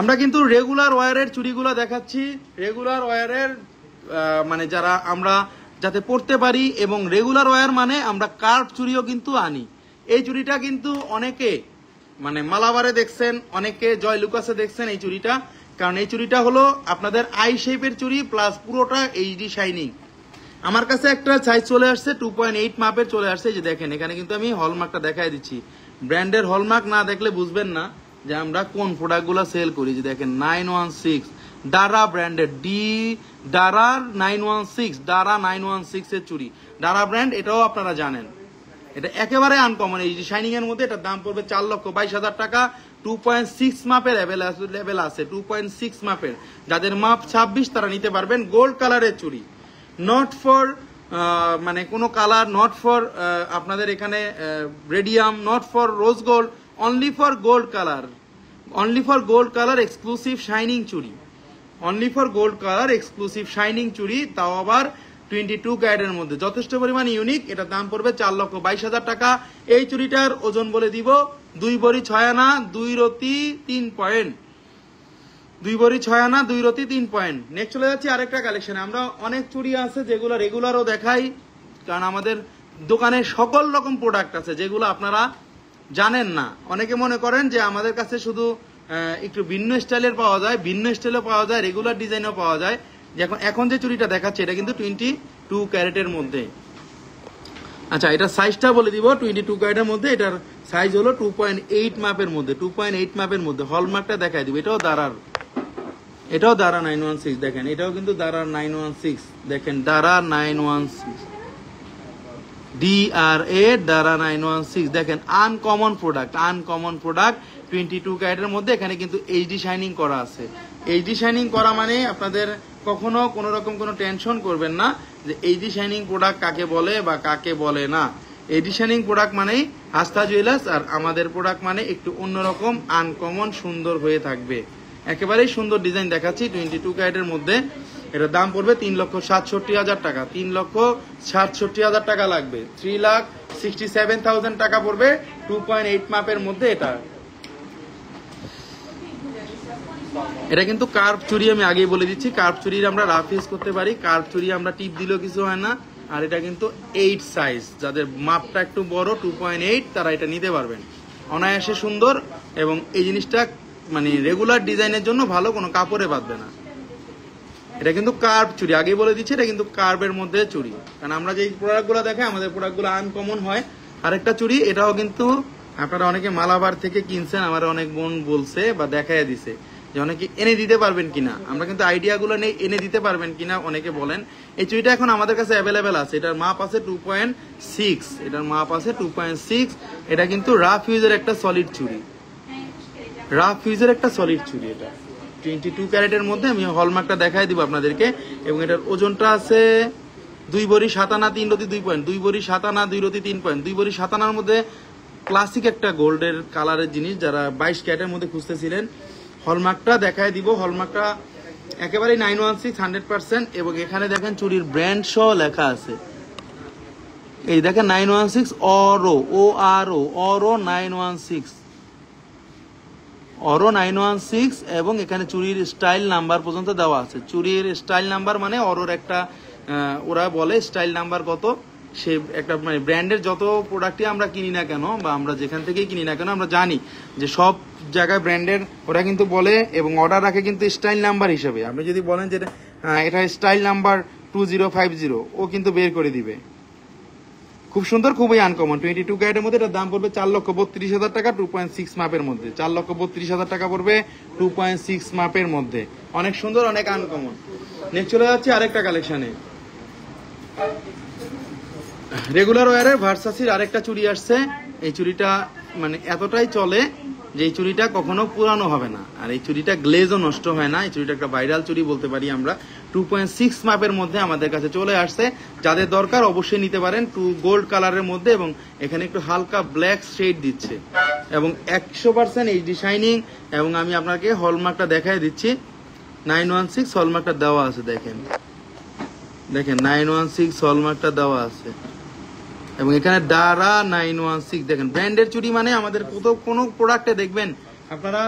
A: আমরা কিন্তু রেগুলার ওয়ারের চুড়িগুলো দেখাচ্ছি, রেগুলার ওয়ারের মানে যারা আমরা যাতে পড়তে পারি, এবং রেগুলার ওয়ার মানে আমরা কার্ভ চুড়িও কিন্তু আনি। এই চুড়িটা কিন্তু অনেকে মানে মালাবারে দেখছেন, অনেকে জয় লুকাসে দেখছেন এই চুড়িটা, কারণ এই চুড়িটা হলো আপনাদের আই শেপের চুড়ি প্লাস পুরোটা এইচডি শাইনিং। আমার কাছে একটা সাইজ চলে আসছে 2.8 মাপের চলে আসছে, যে দেখেন এখানে কিন্তু আমি হলমার্কটা দেখাই দিচ্ছি। ব্র্যান্ডের হলমার্ক না দেখলে বুঝবেন না যে আমরা কোন প্রোডাক্টগুলো সেল করি। যে দেখেন 916 ডারা ব্র্যান্ডের, ডারা 916, ডারা 916 এর চুড়ি, ডারা ব্র্যান্ড, এটাও আপনারা জানেন। এটা একেবারে আনকমন এই শাইনিং এর মধ্যে, এটার দাম পড়বে 4,22,000 টাকা। 2.6 মাপের অ্যাভেলেবেল আছে, 2.6 মাপের, যাদের মাপ 26 তারা নিতে পারবেন। গোল্ড কালারের চুড়ি, নট ফর মানে কোনো কালার, নট ফর আপনাদের এখানে radium, not for rose gold, only for gold colour, only for gold colour exclusive shining চুড়ি, only for gold colour exclusive shining চুড়ি, তাও আবার 22 ক্যারেটের মধ্যে, যথেষ্ট পরিমাণ ইউনিক। এটার দাম পড়বে 4,22,000 টাকা। এই চুড়িটার ওজন বলে দিব 2 ভরি 6 আনা 2 রতি 3 পয়েন্ট, 2 ভরি 6 আনা 2 রতি 3 পয়েন্ট। নেক্সট চলে যাচ্ছি আরেকটা কালেকশনে। আমরা অনেক চুড়ি আছে যেগুলো রেগুলারও দেখাই, কারণ আমাদের দোকানে সকল রকম প্রোডাক্ট আছে যেগুলো আপনারা জানেন না। অনেকে মনে করেন যে আমাদের কাছে শুধু একটু ভিন্ন স্টাইলের পাওয়া যায়, ভিন্ন স্টাইলও পাওয়া যায়, রেগুলার ডিজাইনও পাওয়া যায়। এখন যে চুড়িটা দেখাচ্ছে এটা কিন্তু 22 ক্যারেটের মধ্যে। আচ্ছা, এটা সাইজটা বলে দিব, 22 ক্যারেটের মধ্যে এটার সাইজ হলো 2.8 মাপের মধ্যে, 2.8 মাপের মধ্যে। হলমার্কটা দেখাই দিব, এটাও দারার, এটাও দারা 916, দেখেন এটাও কিন্তু দারা 916, দেখেন দারা 916, DRA দারা 916, দেখেন আনকমন প্রোডাক্ট, আনকমন প্রোডাক্ট। 22 ক্যারেটের মধ্যে এখানে কিন্তু এইচডি শাইনিং করা আছে, এইচডি শাইনিং করা মানে আপনাদের কখনো কোনো রকম কোনো টেনশন করবেন না যে এইচডি শাইনিং প্রোডাক্ট কাকে বলে বা কাকে বলে না। এইচডি শাইনিং প্রোডাক্ট মানেই আস্থা জুয়েলার্স, আর আমাদের প্রোডাক্ট মানে একটু অন্যরকম আনকমন সুন্দর হয়ে থাকবে। একেবারেই সুন্দর ডিজাইন দেখাচ্ছি 22 ক্যারেটের মধ্যে। এটার দাম পড়বে 3,67,000 টাকা। 3,67,000 টাকা লাগবে, 3,67,000 টাকা পড়বে 2.8 মাপের মধ্যে। এটা কিন্তু কার্ভ চুরি, আমি আগেই বলে দিচ্ছি, কার্ভ চুরির আমরা রাফ ইউজ করতে পারি, কার্ভ চুরি আমরা টিপ দিলেও কিছু হয় না। আর এটা কিন্তু 8 সাইজ, যাদের মাপটা একটু বড় 2.8 তারা এটা নিতে পারবেন, অনায়াসে সুন্দর। এবং এই জিনিসটা মানে রেগুলার ডিজাইনের জন্য ভালো, কোনো কাপড়ে বাঁধবে না। এটা কিন্তু কার্ভ চুরি, আগেই বলে দিচ্ছি, এটা কিন্তু কার্ভের মধ্যে চুরি, কারণ আমরা যে প্রোডাক্টগুলো দেখাই আমাদের প্রোডাক্টগুলো আনকমন হয়। আরেকটা চুরি, এটাও কিন্তু আপনারা অনেকে মালাবার থেকে কিনছেন, আমার অনেক বোন বলছে বা দেখাইয়া দিছে যে অনেকে এনে দিতে পারবেন কিনা। আমরা কিন্তু আইডিয়াগুলো নেই, এনে দিতে পারবেন কিনা অনেকে বলেন। এই চুড়িটা এখন আমাদের কাছে অ্যাভেলেবেল আছে, এটার মাপ আছে 2.6, এটার মাপ আছে 2.6। এটা কিন্তু রাফ ইউজের একটা সলিড চুড়ি, রাফ ইউজের একটা সলিড চুড়ি। এটা 22 ক্যারেটের মধ্যে, আমি হলমার্কটা দেখাই দিব আপনাদেরকে। এবং এটার ওজনটা আছে 2 ভরি 7 আনা 3 রতি 2 পয়েন্ট, 2 ভরি 7 আনা 2 রতি 3 পয়েন্ট। 2 ভরি 7 আনার মধ্যে ক্লাসিক একটা গোল্ডের কালারের জিনিস, যারা 22 ক্যারেটের মধ্যে খুঁজতেছিলেন, হলমার্কটা দেখায় দিব। হলমার্কটা একেবারে 916 100%। এবং এখানে দেখেন চুরির ব্র্যান্ড সহ লেখা আছে, এই দেখেন 916 অরো, ও আর ও, অরো 916, অরো 916। এবং এখানে চুরির স্টাইল নাম্বার পর্যন্ত দেওয়া আছে। চুরির স্টাইল নাম্বার মানে অরোর একটা ওরা বলে স্টাইল নাম্বার কত, সে একটা মানে ব্র্যান্ডের যত প্রোডাক্টই আমরা কিনি না কেন বা আমরা যেখান থেকেই কিনি না কেন, আমরা জানি যে সব জায়গায় ব্র্যান্ডের ওরা কিন্তু বলে এবং অর্ডার রাখে কিন্তু স্টাইল নাম্বার হিসেবে। আপনি যদি বলেন যে এটা স্টাইল নাম্বার 2050, ও কিন্তু বের করে দিবে। খুব সুন্দর, খুবই আনকমন। 22 ক্যারেটের মধ্যে এটার দাম পড়বে 4,32,000 টাকা 2.6 মাপের মধ্যে। 4,32,000 টাকা পড়বে 2.6 মাপের মধ্যে। অনেক সুন্দর, অনেক আনকমন। নেক্সট চলে যাচ্ছে আরেকটা কালেকশনে, রেগুলার ওয়ারের ভার্সাসির আরেকটা চুড়ি আসছে। এই চুড়িটা মানে এতটাই চলে যে এই চুড়িটা কখনো পুরানো হবে না, আর এই চুড়িটা গ্লেজও নষ্ট হয় না। এই চুড়িটা একটা ভাইরাল চুড়ি বলতে পারি আমরা। 2.6 মাপের মধ্যে আমাদের কাছে চলে আসছে, যাদের দরকার অবশ্যই নিতে পারেন। গোল্ড কালারের মধ্যে এবং এখানে একটু হালকা ব্ল্যাক শেড দিচ্ছে এবং 100% এইচডি শাইনিং। এবং আমি আপনাকে হলমার্কটা দেখাই দিচ্ছি, 916 হলমার্কটা দেওয়া আছে, দেখেন দেখেন 916 হলমার্কটা দেওয়া আছে। এবং এখানে ডারা 916, দেখেন ব্র্যান্ডের চুড়ি মানে আমাদের কোনো প্রোডাক্টে দেখবেন আপনারা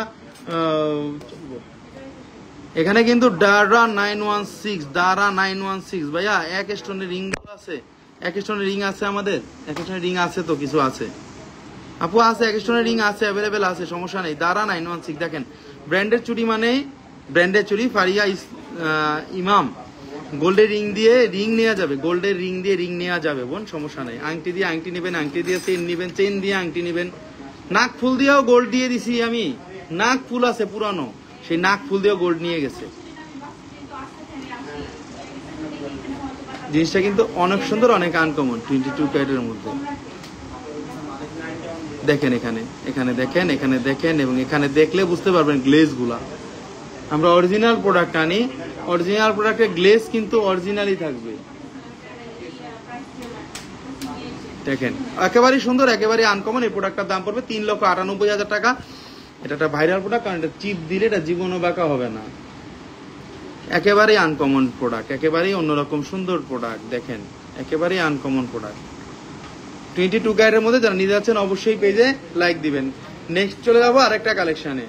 A: এখানে কিন্তু ডারা 916, ডারা 916 ভাইয়া। এক স্টোনের রিং আছে, এক স্টোনের রিং আছে, আমাদের এক স্টোনের রিং আছে, তো কিছু আছে আপু আছে, এক স্টোনের রিং আছে, অ্যাভেলেবেল আছে, সমস্যা নেই। ডারা 916 দেখেন, ব্র্যান্ডের চুড়ি মানে ব্র্যান্ডের চুড়ি। ফারিয়া ইমাম গোল্ডের রিং দিয়ে রিং নেওয়া যাবে, গোল্ডের রিং দিয়ে রিং নেওয়া যাবে বোন, সমস্যা নেই। আংটি দিয়ে আংটি নেবেন, আংটি দিয়ে চেন নেবেন, চেন দিয়ে আংটি নেবেন। নাক ফুল দিয়েও গোল্ড দিয়ে দিছি আমি, নাক ফুল আছে পুরানো, সেই নাক ফুল দিয়েও গোল্ড নিয়ে গেছে। জিনিসটা কিন্তু অনেক সুন্দর, অনেক আনকমন 22 ক্যারেটের মধ্যে। দেখেন এখানে, এখানে দেখেন, এখানে দেখেন, এবং এখানে দেখলে বুঝতে পারবেন গ্লেজ গুলা। আমরা অরিজিনাল প্রোডাক্ট আনি, অরিজিনাল প্রোডাক্টের গ্লেজ কিন্তু অরিজিনালই থাকবে। দেখেন একেবারেই সুন্দর, একেবারে আনকমন। এই প্রোডাক্টটার দাম পড়বে 3,98,000 টাকা। এটা একটা ভাইরাল প্রোডাক্ট, কারণ এটা চিপ দিলে এটা জীবনও বাঁকা হবে না। একেবারেই আনকমন প্রোডাক্ট, একেবারেই অন্যরকম সুন্দর প্রোডাক্ট। দেখেন একেবারেই আনকমন প্রোডাক্ট 22 ক্যারেটের মধ্যে। যারা নিতে যাচ্ছেন অবশ্যই পেজে লাইক দিবেন। নেক্সট চলে যাবো আরেকটা কালেকশনে।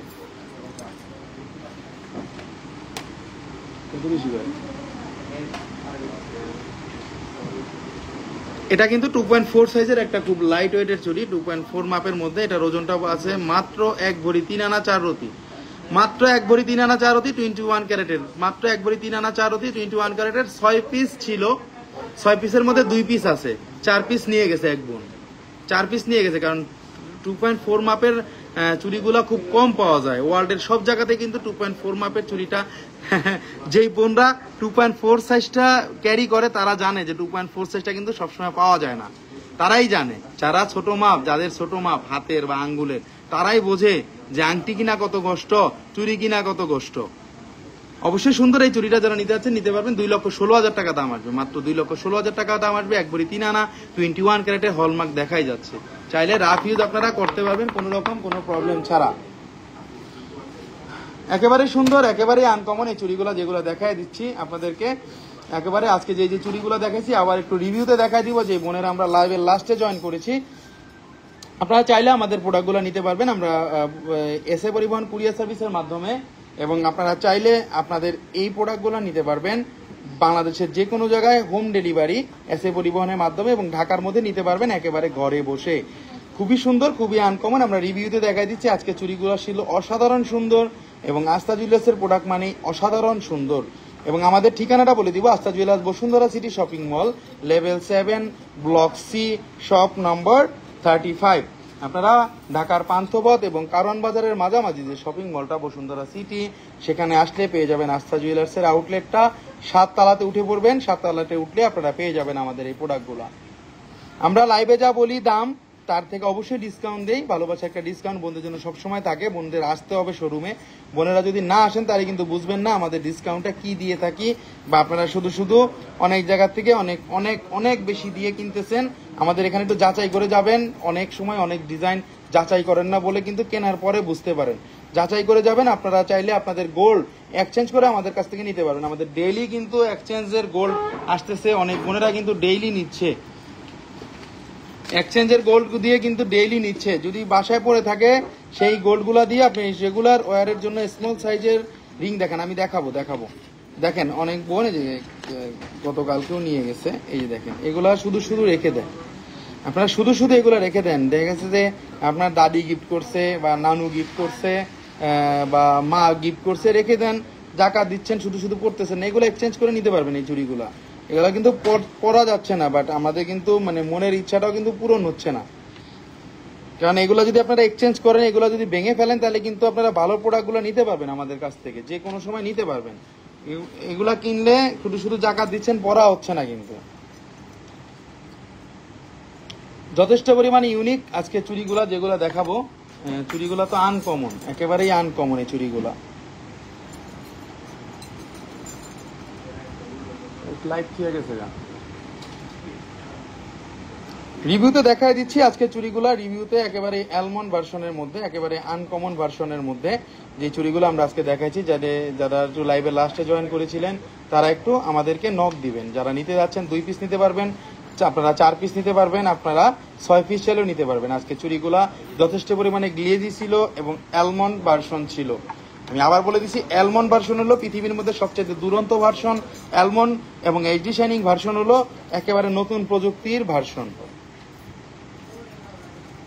A: এটা কিন্তু 2.4 সাইজের একটা খুব লাইট ওয়েটের চুড়ি, 2.4 মাপের মধ্যে। এটার ওজনটা আছে মাত্র 1 ভরি 3 আনা 4 রতি, মাত্র 1 ভরি 3 আনা 4 রতি 21 ক্যারেটের, মাত্র 1 ভরি 3 আনা 4 রতি 21 ক্যারেটের। 6 পিস ছিল, 6 পিসের মধ্যে 2 পিস আছে, 4 পিস নিয়ে গেছে এক বোন, 4 পিস নিয়ে গেছে। কারণ 2.4 মাপের চুড়িগুলা খুব কম পাওয়া যায় ওয়ার্ল্ডের সব জায়গাতে, কিন্তু 2.4 মাপের চুড়িটা যেই বোনরা 2.4 সাইজটা ক্যারি করে তারা জানে যে 2.4 সাইজটা কিন্তু সবসময় পাওয়া যায় না। তারাই জানে, যারা ছোট মাপ, যাদের ছোট মাপ হাতের বা আঙ্গুলের, তারাই বোঝে যে আংটি কিনা কত কষ্ট, চুড়ি কিনা কত কষ্ট। অবশ্যই সুন্দর এই চুড়িটা যারা নিতে যাচ্ছেন নিতে পারবেন। 2,16,000 টাকা দাম আসবে, মাত্র 2,16,000 টাকা দাম আসবে। একবারই 3 আনা 21 ক্যারেটের হলমার্ক দেখাই যাচ্ছে। চাইলে রাফ ইউজ আপনারা করতে পারবেন কোনো রকম কোনো প্রবলেম ছাড়া। একেবারে সুন্দর, একেবারে আনকমন এই চুড়িগুলো যেগুলো দেখাই দিচ্ছি আপনাদেরকে। একেবারে আজকে যে চুড়িগুলো দেখাইছি আবার একটু রিভিউতে দেখাই দিব। যে বোনেরা আমরা লাইভের লাস্টে জয়েন করেছি, আপনারা চাইলে আমাদের প্রোডাক্টগুলো নিতে পারবেন আমরা এসএ পরিবহন কুরিয়ার সার্ভিসের মাধ্যমে। এবং আপনারা চাইলে আপনাদের এই প্রোডাক্টগুলো নিতে পারবেন বাংলাদেশের যে কোনো জায়গায় হোম ডেলিভারি এসএ পরিবহনের মাধ্যমে, এবং ঢাকার মধ্যে নিতে পারবেন একেবারে ঘরে বসে। খুবই সুন্দর, খুবই আনকমন। আমরা রিভিউতে দেখাই দিচ্ছি আজকে চুড়িগুলো ছিল অসাধারণ সুন্দর, এবং আস্থা জুয়েলার্সের প্রোডাক্ট মানে অসাধারণ সুন্দর। এবং আমাদের ঠিকানাটা বলে দিব, Astha jewellers Bashundhara city shopping mall, level 7, block C, shop number 35। আপনারা ঢাকার পান্থপথ এবং কারওয়ান বাজারের মাঝামাঝি যে শপিং মলটা বসুন্ধরা সিটি, সেখানে আসলে পেয়ে যাবেন আস্থা জুয়েলার্সের আউটলেটটা। 7 তলাতে উঠে পড়বেন, 7 তলাতে উঠলে আপনারা পেয়ে যাবেন আমাদের এই প্রোডাক্টগুলো। আমরা লাইভে যা বলি দাম, তার থেকে অবশ্যই ডিসকাউন্ট দেই। ভালোবাসা একটা ডিসকাউন্ট বোনদের জন্য সবসময় থাকে। বোনদের আসতে হবে শোরুমে। বোনেরা যদি না আসেন তাহলে কিন্তু বুঝবেন না আমাদের ডিসকাউন্টটা কি দিয়ে থাকি, বা আপনারা শুধু শুধু অনেক জায়গা থেকে অনেক অনেক অনেক বেশি দিয়ে কিনতেছেন। আমাদের এখানে একটু যাচাই করে যাবেন। অনেক সময় অনেক ডিজাইন যাচাই করেন না বলে কিন্তু কেনার পরে বুঝতে পারেন। যাচাই করে যাবেন। আপনারা চাইলে আপনাদের গোল্ড এক্সচেঞ্জ করে আমাদের কাছ থেকে নিতে পারবেন। আমাদের ডেইলি কিন্তু এক্সচেঞ্জের গোল্ড আসতেছে, অনেক বোনেরা কিন্তু ডেইলি নিচ্ছে, এক্সচেঞ্জের গোল্ড দিয়ে কিন্তু ডেইলি নিচ্ছে। যদি বাসায় পড়ে থাকে সেই গোল্ডগুলা দিয়ে আপনি রেগুলার ওয়ারের জন্য স্মল সাইজের রিং দেখেন, আমি দেখাবো দেখেন অনেক বোন যে গতকালকেও নিয়ে গেছে। এই যে দেখেন এগুলা শুধু শুধু রেখে দেন, আপনারা শুধু শুধু এগুলো রেখে দেন। দেখা গেছে যে আপনার দাদি গিফট করছে বা নানু গিফট করছে বা মা গিফট করছে, রেখে দেন। জাকাত দিচ্ছেন, শুধু শুধু পড়তেছেন। এগুলো এক্সচেঞ্জ করে নিতে পারবেন এই চুড়িগুলা। এগুলো কিন্তু পরা যাচ্ছে না, বাট আমাদের কিন্তু মানে মনের ইচ্ছাটাও কিন্তু পূরণ হচ্ছে না। কারণ এগুলো যদি আপনারা এক্সচেঞ্জ করেন, এগুলো যদি ভেঙে ফেলেন, তাহলে কিন্তু আপনারা ভালো প্রোডাক্টগুলো নিতে পারবেন আমাদের কাছ থেকে, যে কোনো সময় নিতে পারবেন। এগুলা কিনলে শুধু শুধু জাকাত দিচ্ছেন, পরা হচ্ছে না। কিন্তু যথেষ্ট পরিমাণে ইউনিক আজকে চুড়িগুলা যেগুলো দেখাবো। চুড়িগুলা তো আনকমন, একেবারেই আনকমন এই চুড়িগুলা। লাইট খেয়ে গেছে গা। রিভিউতে দেখাই দিচ্ছি আজকে চুড়িগুলা। রিভিউতে একেবারে অ্যালমন্ড ভার্সনের মধ্যে, একেবারে আনকমন ভার্সনের মধ্যে যে চুড়িগুলো আমরা আজকে দেখাইছি। যারা একটু লাইভে লাস্টে জয়েন করেছিলেন তারা একটু আমাদেরকে নক দিবেন। যারা নিতে যাচ্ছেন 2 পিস নিতে পারবেন, আপনারা 4 পিস নিতে পারবেন, আপনারা 6 পিস চাইলেও নিতে পারবেন। আজকে চুড়িগুলা যথেষ্ট পরিমাণে গ্লেজি ছিল এবং অ্যালমন্ড ভার্সন ছিল। আমি আবার বলে দিচ্ছি, অ্যালমন্ড ভার্সন হলো পৃথিবীর মধ্যে সবচেয়ে দুরন্ত ভার্সন অ্যালমন্ড, এবং এইচডি শাইনিং ভার্সন হলো একেবারে নতুন প্রযুক্তির ভার্সন।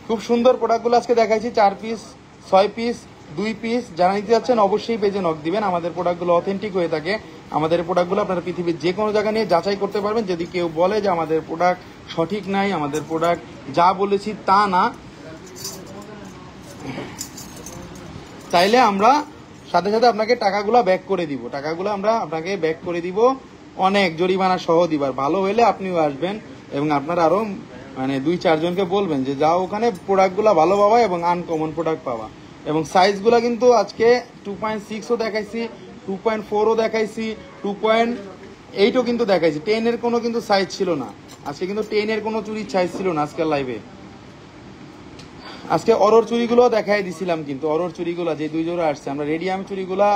A: খুব সুন্দর প্রোডাক্টগুলো আজকে দেখাইছি। 4 পিস, 6 পিস, 2 পিস যারা নিতে যাচ্ছেন অবশ্যই পেজে নক দিবেন। আমাদের প্রোডাক্টগুলো অথেন্টিক হয়ে থাকে। আমাদের প্রোডাক্টগুলো আপনারা পৃথিবীর যে কোনো জায়গা নিয়ে যাচাই করতে পারবেন। যদি কেউ বলে যে আমাদের প্রোডাক্ট সঠিক নাই, আমাদের প্রোডাক্ট যা বলেছি তা না, তাইলে আমরা সাথে সাথে আপনাকে টাকাগুলো ব্যাক করে দিব। টাকাগুলো আমরা আপনাকে ব্যাক করে দিব, অনেক জরিমানা সহ দিবার। ভালো হইলে আপনিও আসবেন এবং আপনারা আরো মানে 2-4 জনকে বলবেন যে যাও ওখানে প্রোডাক্টগুলো ভালো পাবা এবং আনকমন প্রোডাক্ট পাবা। এবং সাইজগুলো কিন্তু আজকে 2.6ও দেখাইছি, 2.4ও দেখাইছি, 2.8ও কিন্তু দেখাইছি। 10 এর কোনো কিন্তু সাইজ ছিল না আজকে, কিন্তু 10 এর কোনো চুরির সাইজ ছিল না আজকের লাইভে। আজকে অরোর চুড়িগুলো দেখাই দিছিলাম, কিন্তু অরোর চুড়িগুলো যে 2 জোড়া আসছে, আমরা রেডিয়াম চুড়িগুলা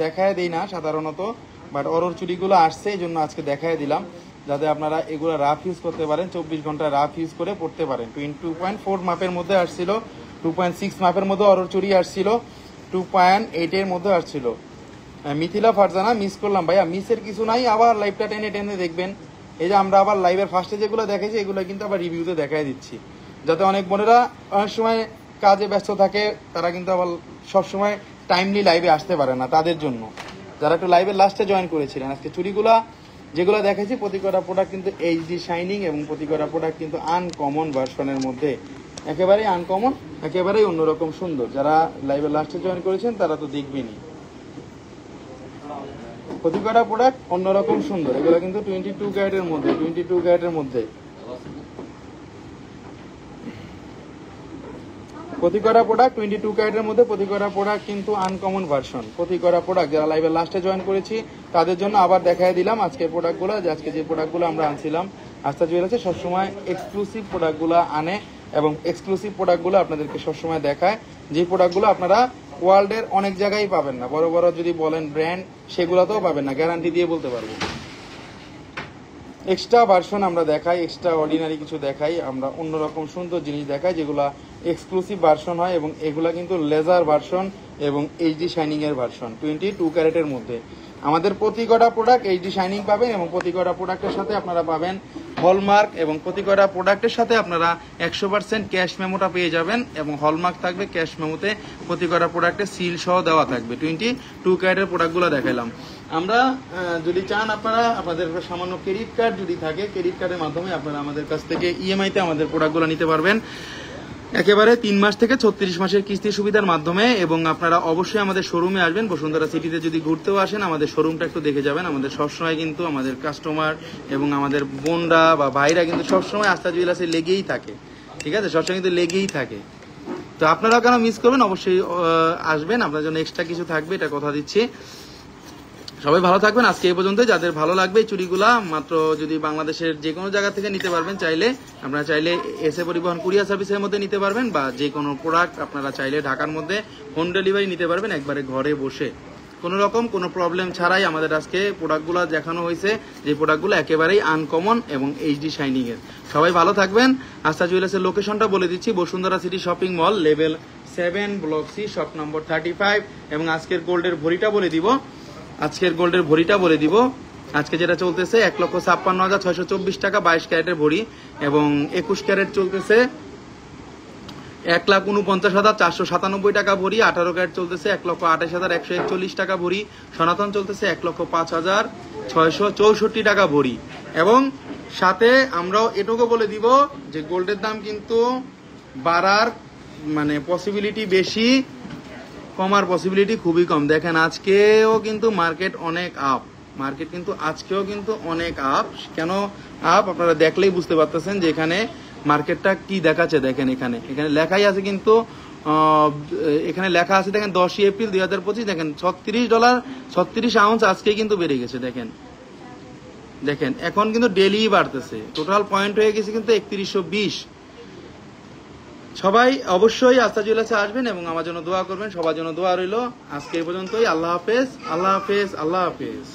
A: দেখাই দিই না সাধারণত, বাট অরোর চুড়িগুলো আসছে এই জন্য আজকে দেখাই দিলাম, যাতে আপনারা এগুলো রাফ ইউজ করতে পারেন, 24 ঘন্টা রাফ ইউজ করে পড়তে পারেন। 2.4 মাপের মধ্যে আসছিল, 2.6 মাপের মধ্যে অরোর চুড়ি আসছিল, 2.8 এর মধ্যে আসছিল। মিথিলা ফারজানা মিস করলাম ভাইয়া, মিসের কিছু নাই, আবার লাইভটা টেনে টেনে দেখবেন। এই যে আমরা আবার লাইভের ফার্স্টে যেগুলো দেখেছি এগুলো কিন্তু আবার রিভিউতে দেখাই দিচ্ছি, যাতে অনেক বোনেরা অনেক সময় কাজে ব্যস্ত থাকে, তারা কিন্তু আবার সবসময় টাইমলি লাইভে আসতে পারে না। তাদের জন্য যারা একটু লাইভের লাস্টে জয়েন করেছিলেন, আজকে চুড়িগুলা যেগুলো দেখাইছি প্রতি কটা প্রোডাক্ট কিন্তু এইচডি শাইনিং এবং প্রতি কটা প্রোডাক্ট কিন্তু আনকমন ভার্সনের মধ্যে, একেবারেই আনকমন, একেবারেই অন্যরকম সুন্দর। যারা লাইভের লাস্টে জয়েন করেছেন তারা তো দেখবেনই, প্রতি কটা প্রোডাক্ট অন্যরকম সুন্দর। এগুলো কিন্তু 22 ক্যারেটের মধ্যে, 22 ক্যারেটের মধ্যে প্রতি করা প্রোডাক্ট 22 ক্যারেটের মধ্যে প্রতি করা প্রোডাক্ট কিন্তু আনকমন ভার্সন। প্রতি করা প্রোডাক্ট যারা লাইভের লাস্টে জয়েন করেছি তাদের জন্য আবার দেখাই দিলাম আজকের প্রোডাক্টগুলো, আজকে যে প্রোডাক্টগুলো আমরা আনছিলাম। আস্থা জুয়েলার্সে সবসময় এক্সক্লুসিভ প্রোডাক্টগুলো আনে এবং এক্সক্লুসিভ প্রোডাক্টগুলো আপনাদেরকে সবসময় দেখায়, যে প্রোডাক্টগুলো আপনারা ওয়ার্ল্ডের অনেক জায়গায় পাবেন না। বড় বড় যদি বলেন ব্র্যান্ড সেগুলোতেও পাবেন না, গ্যারান্টি দিয়ে বলতে পারবো। এক্সট্রা ভার্সন আমরা দেখাই, এক্সট্রা অর্ডিনারি কিছু দেখাই, আমরা অন্যরকম সুন্দর জিনিস দেখাই যেগুলা এক্সক্লুসিভ ভার্সন হয় এবং এগুলা কিন্তু লেজার ভার্সন এবং এইচডি শাইনিং এর ভার্সন 22 ক্যারেটের মধ্যে। আমাদের প্রতি কটা প্রোডাক্ট এইচডি শাইনিং পাবেন এবং প্রতি কটা প্রোডাক্টের সাথে আপনারা পাবেন হলমার্ক এবং প্রতি কটা প্রোডাক্টের সাথে আপনারা 100% ক্যাশ মেমোটা পেয়ে যাবেন এবং হলমার্ক থাকবে ক্যাশ মেমোতে, প্রতি কটা প্রোডাক্টে সিল সহ দেওয়া থাকবে। 22 ক্যারেটের প্রোডাক্টগুলো দেখাইলাম। আমরা যদি চান আপনারা আপনাদের সামান্য ক্রেডিট কার্ড যদি থাকে, ক্রেডিট কার্ডের মাধ্যমে আপনারা আমাদের কাছ থেকে ইএমআইতে আমাদের প্রোডাক্টগুলো নিতে পারবেন একেবারে 3 মাস থেকে 36 মাসের কিস্তি সুবিধার মাধ্যমে। এবং আপনারা অবশ্যই আমাদের শোরুমে আসবেন। বসুন্ধরা সিটিতে যদি ঘুরতেও আসেন আমাদের শোরুমটা একটু দেখে যাবেন। আমাদের সবসময় কিন্তু আমাদের কাস্টমার এবং আমাদের বোনরা বা ভাইরা কিন্তু সবসময় আস্থা জুয়েলার্সে লেগেই থাকে, ঠিক আছে, সবসময় কিন্তু লেগেই থাকে। তো আপনারাও কেন মিস করবেন, অবশ্যই আসবেন, আপনার জন্য এক্সট্রা কিছু থাকবে, এটা কথা দিচ্ছি। সবাই ভালো থাকবেন। আজকে এই পর্যন্ত। যাদের ভালো লাগবে এই চুড়িগুলা মাত্র যদি বাংলাদেশের যে কোনো জায়গা থেকে নিতে পারবেন, চাইলে আপনারা চাইলে এসএ পরিবহন কুরিয়ার সার্ভিসের মধ্যে নিতে পারবেন, বা যে কোনো প্রোডাক্ট আপনারা চাইলে ঢাকার মধ্যে হোম ডেলিভারি নিতে পারবেন একবারে ঘরে বসে, কোনো রকম কোনো প্রবলেম ছাড়াই। আমাদের আজকে প্রোডাক্টগুলো দেখানো হয়েছে যে প্রোডাক্টগুলো একেবারেই আনকমন এবং এইচডি শাইনিং এর। সবাই ভালো থাকবেন। আস্থা জুয়েলার্সের লোকেশনটা বলে দিচ্ছি, Bashundhara city shopping mall, level 7, block C, shop number 35। এবং আজকের গোল্ডের ভরিটা বলে দিব, আজকে যেটা চলতেছে 1,56,624 টাকা 22 ক্যারেটের ভরি, এবং 21 ক্যারেট চলতেছে 1,49,497 টাকা ভরি, 18 ক্যারেট চলতেছে 1,28,141 টাকা ভরি, সনাতন চলতেছে 1,05,664 টাকা ভরি। এবং সাথে আমরাও এটুকু বলে দিব যে গোল্ডের দাম কিন্তু বাড়ার পসিবিলিটি বেশি, কমার পসিবিলিটি খুবই কম। দেখেন আজকেও কিন্তু মার্কেট অনেক আপ, মার্কেট কিন্তু আজকেও কিন্তু অনেক আপ। কেন আপ আপনারা দেখলেই বুঝতে পারতেছেন যে এখানে মার্কেটটা কি দেখাচ্ছে। দেখেন এখানে লেখাই আছে, কিন্তু এখানে লেখা আছে দেখেন 10 এপ্রিল 2025, দেখেন $36 36 আউন্স আজকে কিন্তু বেড়ে গেছে। দেখেন এখন কিন্তু ডেলি বাড়তেছে, টোটাল পয়েন্ট হয়ে গেছে কিন্তু 3120। সবাই অবশ্যই আস্থা জুয়েলার্সে আসবেন এবং আমার জন্য দোয়া করবেন। সবার জন্য দোয়া রইল। আজকে এই পর্যন্তই। আল্লাহ হাফেজ, আল্লাহ হাফেজ, আল্লাহ হাফেজ।